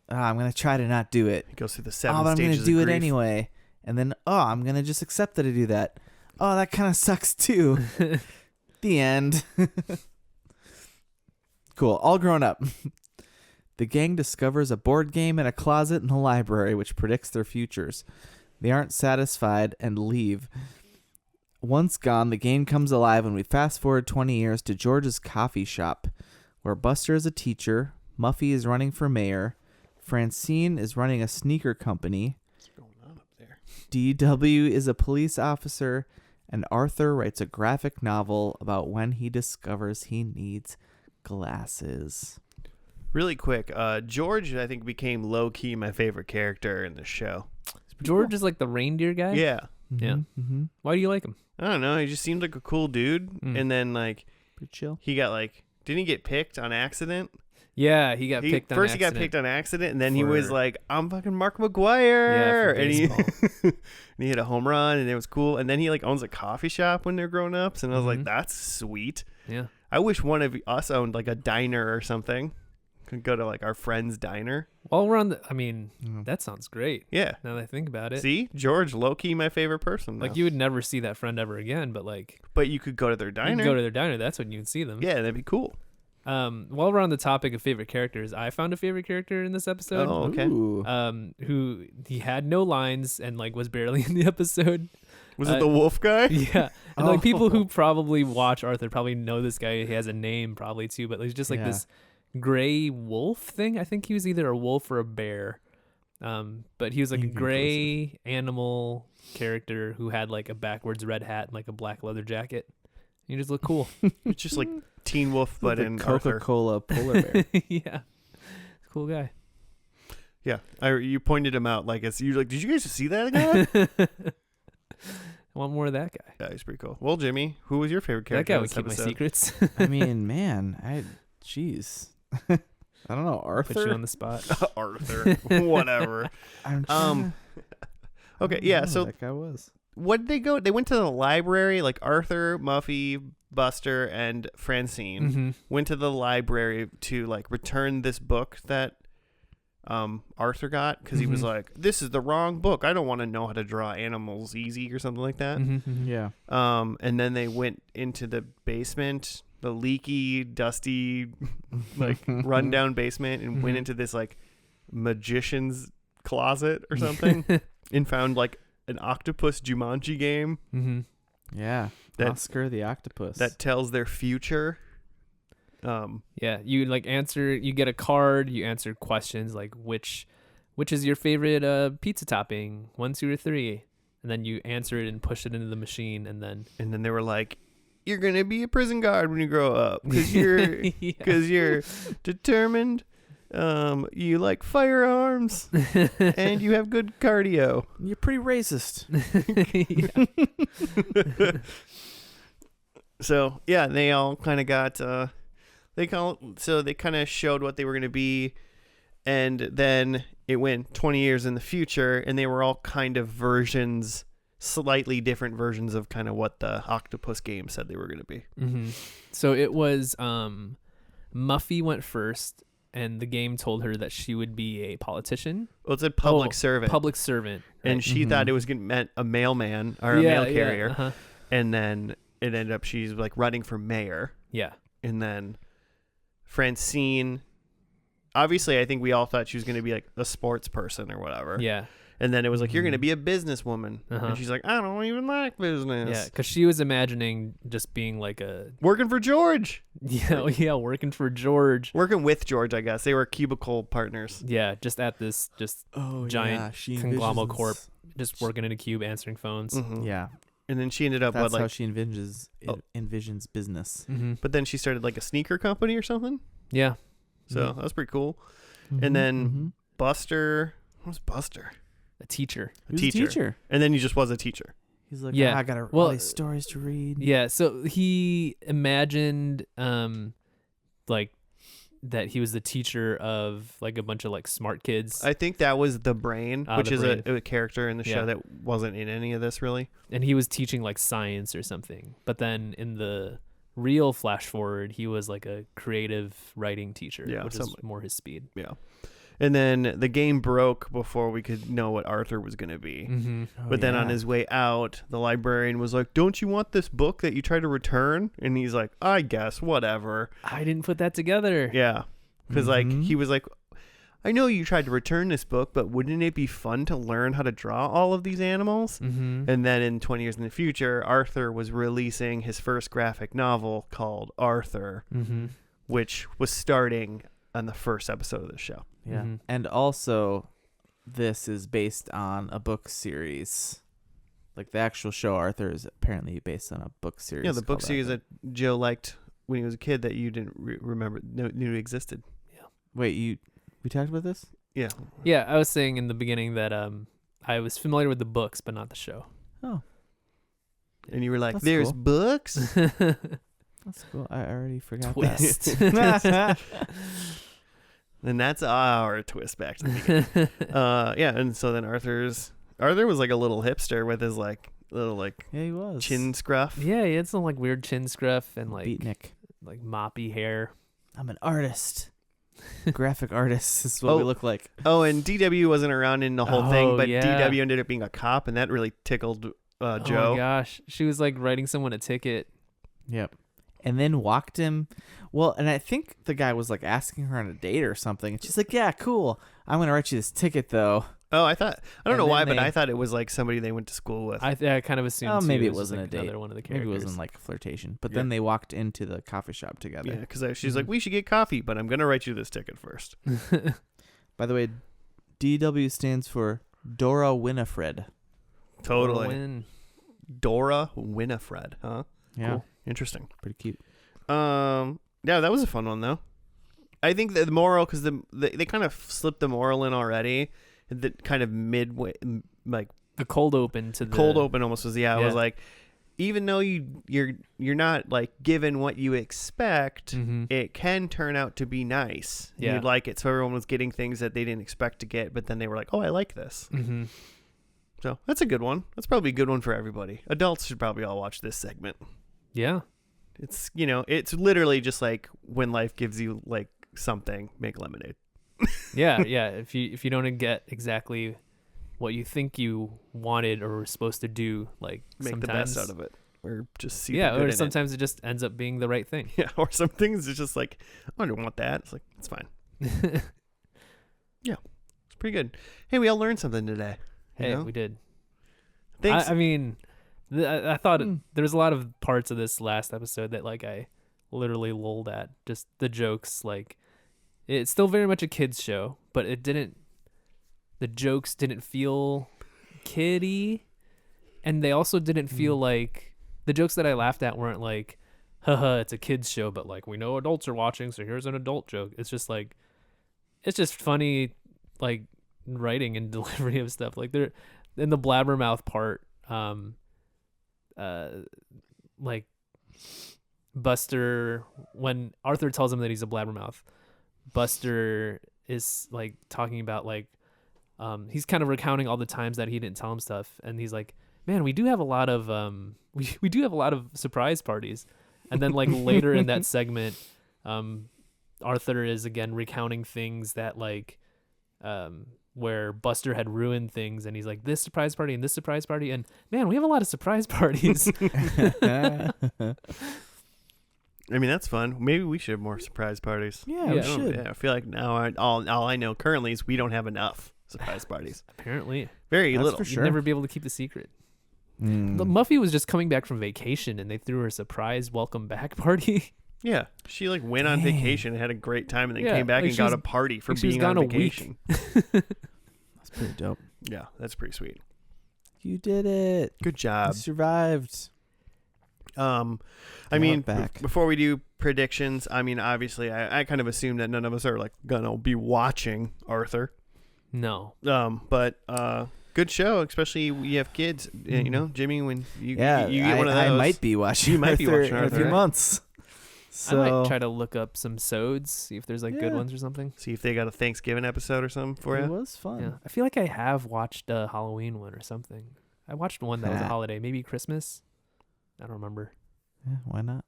I'm gonna try to not do it. He goes through the 7 but I'm stages gonna do of it grief. anyway. And then I'm gonna just accept that I do that. Oh, that kind of sucks too. The end. Cool. All grown up. The gang discovers a board game in a closet in the library which predicts their futures. They aren't satisfied and leave. Once gone, the game comes alive when we fast forward 20 years to George's coffee shop, where Buster is a teacher, Muffy is running for mayor, Francine is running a sneaker company, What's going on up there? DW is a police officer, and Arthur writes a graphic novel about when he discovers he needs glasses. Really quick, George, I think, became low-key my favorite character in the show. George is like the reindeer guy. Yeah. Yeah. Mm-hmm. Why do you like him? I don't know. He just seemed like a cool dude. And then, like, Pretty chill. he got, like, didn't he get picked on accident? Yeah, he got picked on First, accident. he got picked on accident, and then he For- was like, I'm fucking Mark McGuire. Yeah, for and he baseball. and he hit a home run, and it was cool. And then he, like, owns a coffee shop when they're grown ups, and I was like, Mhm. that's sweet. Yeah. I wish one of us owned, like, a diner or something. Could go to, like, our friend's diner. While we're on the, I mean, Mm. that sounds great. Yeah. Now that I think about it. See? George, low-key my favorite person. Like now. you would never see that friend ever again, but like But you could go to their you diner. could go to their diner. That's when you would see them. Yeah, that'd be cool. While we're on the topic of favorite characters, I found a favorite character in this episode. Oh, okay. Ooh. Who he had no lines and like was barely in the episode. Was it the wolf guy? Yeah, and like people Oh. who probably watch Arthur probably know this guy. He has a name probably too, but he's just like Yeah. this gray wolf thing. I think he was either a wolf or a bear. But he was like a You can gray animal character who had like a backwards red hat and like a black leather jacket. He just looked cool. It's just like Teen Wolf, but The in Arthur. Coca-Cola polar bear. Yeah, cool guy. Yeah, you pointed him out like it's you like. Did you guys see that guy? I want more of that guy. Yeah, he's pretty cool. Well, Jimmy, who was your favorite That character? guy in would this keep my episode? secrets. I mean, man, jeez. I don't know, Arthur. Put you on the spot. Arthur, whatever. I'm Okay, yeah. So that guy was. what did they go? They went to the library. Like Arthur, Muffy, Buster, and Francine Mm-hmm. went to the library to like return this book that Arthur got because he was Mhm. like, "This is the wrong book. I don't want to know how to draw animals easy or something like that." Mm-hmm. Yeah. And then they went into the basement, the leaky, dusty, like rundown basement, and went Mhm. into this like magician's closet or something, and found like an octopus Jumanji game Mm-hmm. Yeah. That- Oscar the octopus. that tells their future. Yeah, you like answer. You get a card. You answer questions like which is your favorite pizza topping, 1, 2, or 3, and then you answer it and push it into the machine, and then And then they were like, "You're gonna be a prison guard when you grow up because you're Yeah. determined. You like firearms and you have good cardio." You're pretty racist. Yeah. So yeah, they all kind of got they kind of showed what they were going to be, and then it went 20 years in the future, and they were all kind of slightly different versions of kind of what the octopus game said they were going to be. Mm-hmm. So it was Muffy went first, and the game told her that she would be a politician. Well, it's a public Oh, servant, Public servant. and right? she Mhm. thought it was meant a mailman or a Yeah, mail yeah, carrier, uh-huh. and then it ended up she's like running for mayor. Yeah. And then Francine, obviously, I think we all thought she was going to be like a sports person or whatever. Yeah. And then it was like, you're going to be a businesswoman. Uh-huh. And she's like, I don't even like business. Yeah, because she was imagining just being like a Working for George. working for George. Working with George, I guess. They were cubicle partners. Yeah, just at this giant she conglomerate envisions- corp, just working in a cube answering phones. Mhm. Yeah. And then she ended up, That's what, how like, she envisions Oh. envisions business. Mm-hmm. but then she started like a sneaker company or something. Yeah. So that was pretty cool. And then Buster, what was Buster? A teacher. He was teacher. a teacher. And then he just was a teacher. He's like, Yeah. I got Well, all these stories to read. Yeah, so he imagined like that he was the teacher of like a bunch of like smart kids. I think that was the Brain, which the is Brain. a character in the show that wasn't in any of this really. And he was teaching like science or something. But then in the real flash forward, he was like a creative writing teacher, which is more his speed. Yeah. And then the game broke before we could know what Arthur was going to be. Mm-hmm. But then on his way out, the librarian was like, "Don't you want this book that you tried to return?" And he's like, "I guess, whatever." I didn't put that together. Yeah. Because like he was like, "I know you tried to return this book, but wouldn't it be fun to learn how to draw all of these animals?" Mm-hmm. And then in 20 years in the future, Arthur was releasing his first graphic novel called Arthur, which was starting on the first episode of the show. Yeah. And also, this is based on a book series. Like the actual show Arthur is apparently based on a book series. Yeah, the book called series Arthur. that Joe liked when he was a kid that you didn't remember, knew existed. Yeah. Wait, we talked about this? Yeah. Yeah, I was saying in the beginning that I was familiar with the books, but not the show. Oh. And you were like, That's "There's cool. books?" That's cool. I already forgot Twist. that. And that's our twist back to the beginning. Yeah, and so then Arthur was like a little hipster with his like little like Yeah, he was. chin scruff. Yeah, he had some like weird chin scruff and like Beatnik. like moppy hair. I'm an artist. Graphic artist is what we look like. Oh, and DW wasn't around in the whole Oh, thing, but yeah. DW ended up being a cop, and that really tickled Joe. Oh my gosh, she was like writing someone a ticket. Yep. And then walked him. Well, and I think the guy was like asking her on a date or something. And she's like, "Yeah, cool. I'm going to write you this ticket, though." Oh, I don't And know why, then but they- I thought it was like somebody they went to school with. I kind of assumed. Oh, too, maybe it was wasn't like a date. another one of the Maybe characters. it wasn't like a flirtation. But Yeah. then they walked into the coffee shop together. Yeah, because she's like, "We should get coffee, but I'm going to write you this ticket first." By the way, DW stands for Dora Winifred. Totally. Win. Dora Winifred, huh? Yeah. Cool. Interesting. Pretty cute. Yeah, that was a fun one though. I think that the moral, because they kind of slipped the moral in already, the kind of midway, like The cold open to the cold open almost was. Yeah, it was Yeah. like, even though you're not like given what you expect, Mhm. it can turn out to be nice. And Yeah. you'd like it. So everyone was getting things that they didn't expect to get, but then they were like, "Oh, I like this." Mhm. So that's a good one. That's probably a good one for everybody. Adults should probably all watch this segment. Yeah. It's, it's literally just like when life gives you like something, make lemonade. Yeah, yeah. If you don't get exactly what you think you wanted or were supposed to do, like Make the sometimes, best out of it, or just see. Yeah, the good or in it. sometimes it just ends up being the right thing. Yeah, or some things it's just like, I don't want that. It's like, it's fine. Yeah, it's pretty good. Hey, we all learned something today. you Hey, know? we did. Thanks. I mean, I thought there was a lot of parts of this last episode that like I literally lulled at. Just the jokes, like it's still very much a kids show, but the jokes didn't feel kiddie, and they also didn't feel like the jokes that I laughed at weren't like, haha, it's a kids show, but like we know adults are watching, so here's an adult joke. It's just like, it's just funny, like writing and delivery of stuff. Like they're in the Blabbermouth part, like Buster, when Arthur tells him that he's a Blabbermouth, Buster is like talking about like, he's kind of recounting all the times that he didn't tell him stuff, and he's like, man, we do have a lot of we do have a lot of surprise parties. And then like later in that segment, Arthur is again recounting things that like where Buster had ruined things, and he's like, this surprise party and this surprise party, and man, we have a lot of surprise parties. I mean, that's fun. Maybe we should have more surprise parties. Yeah, Yeah. we I don't- should. yeah, I feel like now all I know currently is we don't have enough surprise parties. Apparently, Very That's little. for you'd sure. never be able to keep the secret. Mm. The Muffy was just coming back from vacation, and they threw her a surprise welcome back party. Yeah, she like went on Dang. vacation, had a great time, and then Yeah, came back like and she got was- a party for like she was being on gone a week. vacation. That's pretty dope. Yeah, that's pretty sweet. You did it. Good job. You survived. I mean, back. before we do predictions, I mean, obviously, I kind of assume that none of us are like gonna be watching Arthur. No, But Good show, especially you have kids. You know, Jimmy, when you get one of those. I might be watching. You might be watching in a few Arthur. months. So I might try to look up some sods, see if there's like good ones or something. See if they got a Thanksgiving episode or something for it you. was fun. Yeah, I feel like I have watched a Halloween one or something. I watched one that was a holiday, maybe Christmas. I don't remember. Yeah, why not?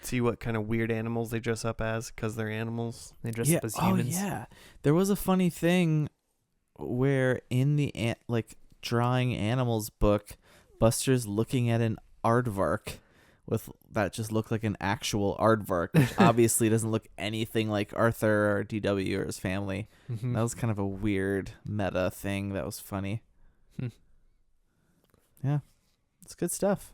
See what kind of weird animals they dress up as because they're animals. They dress up as humans. Oh yeah, there was a funny thing where in the drawing animals book, Buster's looking at an aardvark that just looked like an actual aardvark, which obviously doesn't look anything like Arthur or DW or his family. Mm-hmm. That was kind of a weird meta thing. That was funny. Yeah, it's good stuff.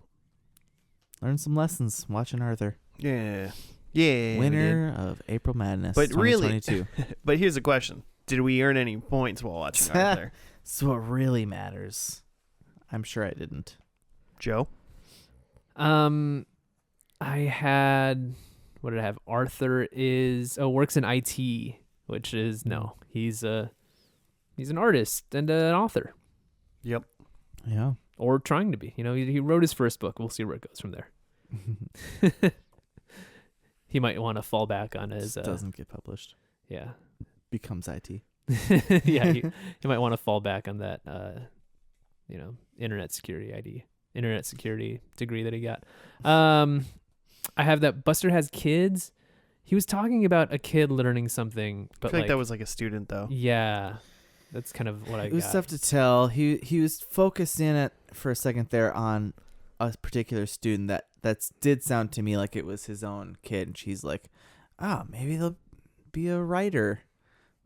Learn some lessons watching Arthur. Yeah. Winner of April Madness. But really, 2022. but here's the question: did we earn any points while watching Arthur? So what really matters. I'm sure I didn't. Joe? I had, what did I have? Arthur works in IT, which is he's an artist and an author. Yep. Yeah. Or trying to be. You know, he wrote his first book. We'll see where it goes from there. He might want to fall back on his doesn't get published. Yeah. Becomes IT. Yeah, he might want to fall back on that internet security degree that he got. I have that Buster has kids. He was talking about a kid learning something, but I feel like that was like a student though. Yeah. That's kind of what I got. It was tough to tell. He was focused in it for a second there on a particular student that did sound to me like it was his own kid. And she's like, maybe they'll be a writer.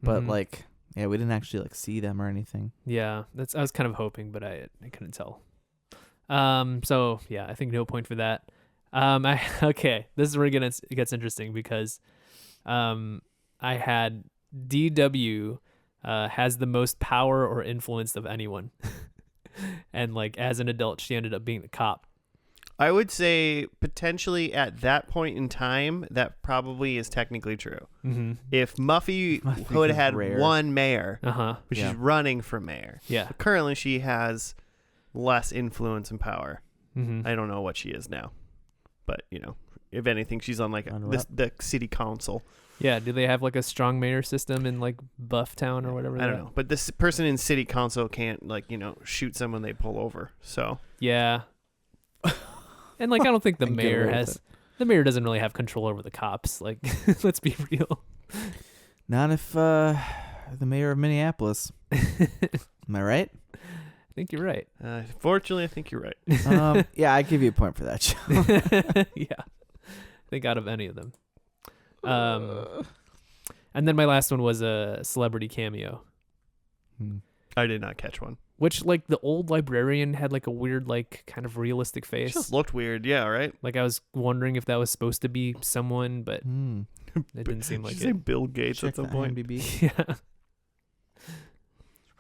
But we didn't actually see them or anything. Yeah, I was kind of hoping, but I couldn't tell. So yeah, I think no point for that. Okay, this is where it gets interesting because, I had DW has the most power or influence of anyone, and as an adult, she ended up being the cop. I would say potentially at that point in time, that probably is technically true. Mm-hmm. If Muffy would have had one mayor, but she's running for mayor. Yeah. But currently, she has less influence and power. Mm-hmm. I don't know what she is now, but if anything, she's on the city council. Yeah. Do they have a strong mayor system in Bufftown or whatever? I don't know, but this person in city council can't shoot someone they pull over. So yeah. And I don't think the mayor doesn't really have control over the cops. Let's be real. Not if the mayor of Minneapolis. Am I right? I think you're right. Fortunately, I think you're right. Yeah, I give you a point for that, Joe. Yeah. I think out of any of them. And then my last one was a celebrity cameo. I did not catch one. Which, the old librarian had, a weird, kind of realistic face. It just looked weird, yeah, right? I was wondering if that was supposed to be someone, but it didn't seem like Did you say Bill Gates at some point? IMDb. Yeah.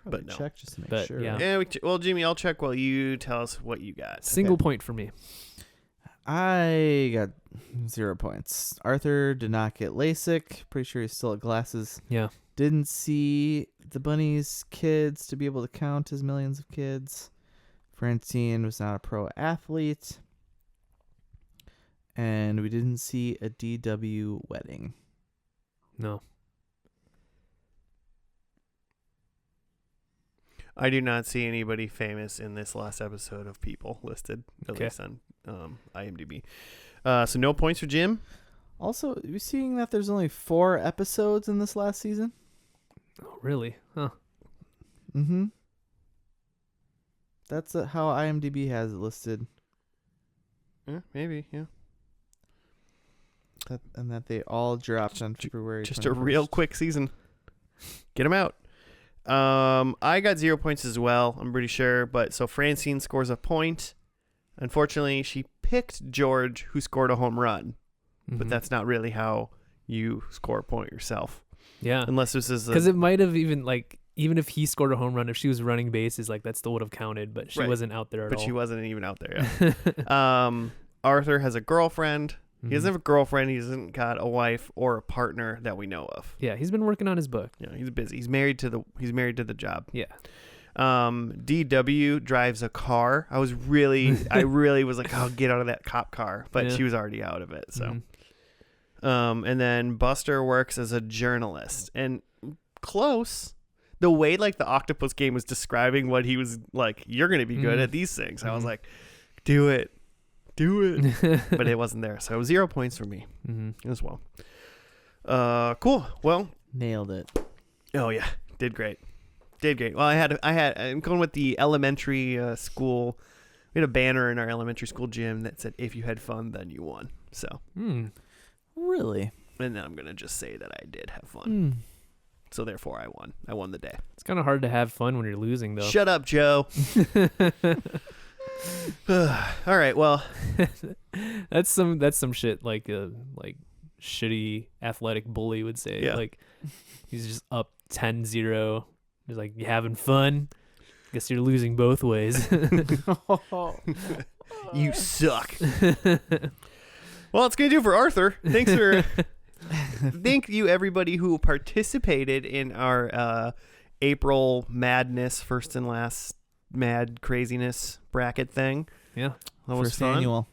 But no. check just to make But, sure. yeah. Well, Jimmy, I'll check while you tell us what you got. Single point for me. I got 0 points. Arthur did not get LASIK. Pretty sure he still had glasses. Yeah. Didn't see the bunny's kids to be able to count his millions of kids. Francine was not a pro athlete. And we didn't see a DW wedding. No. I do not see anybody famous in this last episode of People listed, at least on IMDb. So no points for Jim. Also, are you seeing that there's only 4 episodes in this last season? Oh, really? Huh. Mm-hmm. That's how IMDb has it listed. Yeah, maybe, yeah. That they all dropped on February 21st. Just a real quick season. Get them out. I got 0 points as well, I'm pretty sure. But so Francine scores a point. Unfortunately, she picked George, who scored a home run. Mm-hmm. But that's not really how you score a point yourself. Yeah. Unless this is because it might have even even if he scored a home run, if she was running bases, that still would have counted. But she wasn't out there at all. But she wasn't even out there yet. Arthur has a girlfriend. Mm-hmm. He doesn't have a girlfriend. He hasn't got a wife or a partner that we know of. Yeah, he's been working on his book. Yeah, he's busy. He's married to the job. Yeah. DW drives a car. I really was like, oh, get out of that cop car, but she was already out of it. So, and then Buster works as a journalist, and close. The way like the octopus game was describing what he was like, you're gonna be good at these things. I was like, do it, but it wasn't there. So 0 points for me as well. Cool. Well, nailed it. Oh yeah, did great. Well, I'm going with the elementary school. We had a banner in our elementary school gym that said, "If you had fun, then you won." So, really? And then I'm gonna just say that I did have fun. So therefore, I won. I won the day. It's kind of hard to have fun when you're losing, though. Shut up, Joe. All right. Well, that's some shit like shitty athletic bully would say. Yeah. Like he's just up 10-0. He's like, you having fun? Guess you're losing both ways. You suck. Well, it's gonna do for Arthur. Thanks for. Thank you, everybody who participated in our April Madness first and last mad craziness bracket thing. Yeah, that was first fun. Annual.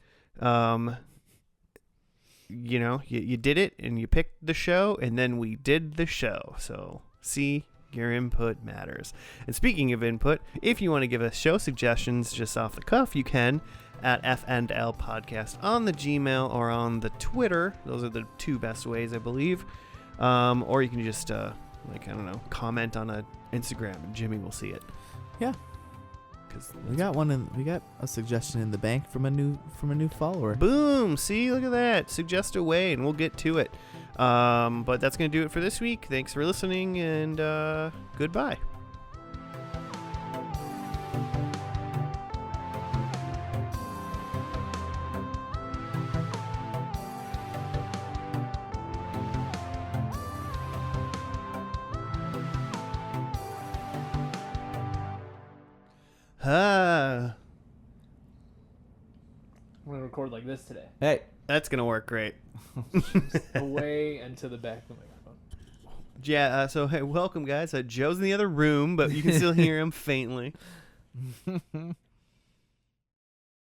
You know, you did it, and you picked the show, and then we did the show. So, see, your input matters. And speaking of input, if you want to give us show suggestions just off the cuff, you can at FnL Podcast on the Gmail or on the Twitter. Those are the two best ways, I believe. Or you can just comment on a Instagram, and Jimmy will see it. Yeah, because we got a suggestion in the bank from a new follower. Boom! See, look at that. Suggest a way, and we'll get to it. But that's gonna do it for this week. Thanks for listening, and goodbye. I'm gonna record like this today. Hey, that's gonna work great. Away and to the back of the microphone. Yeah. So hey, welcome guys. Joe's in the other room, but you can still hear him faintly.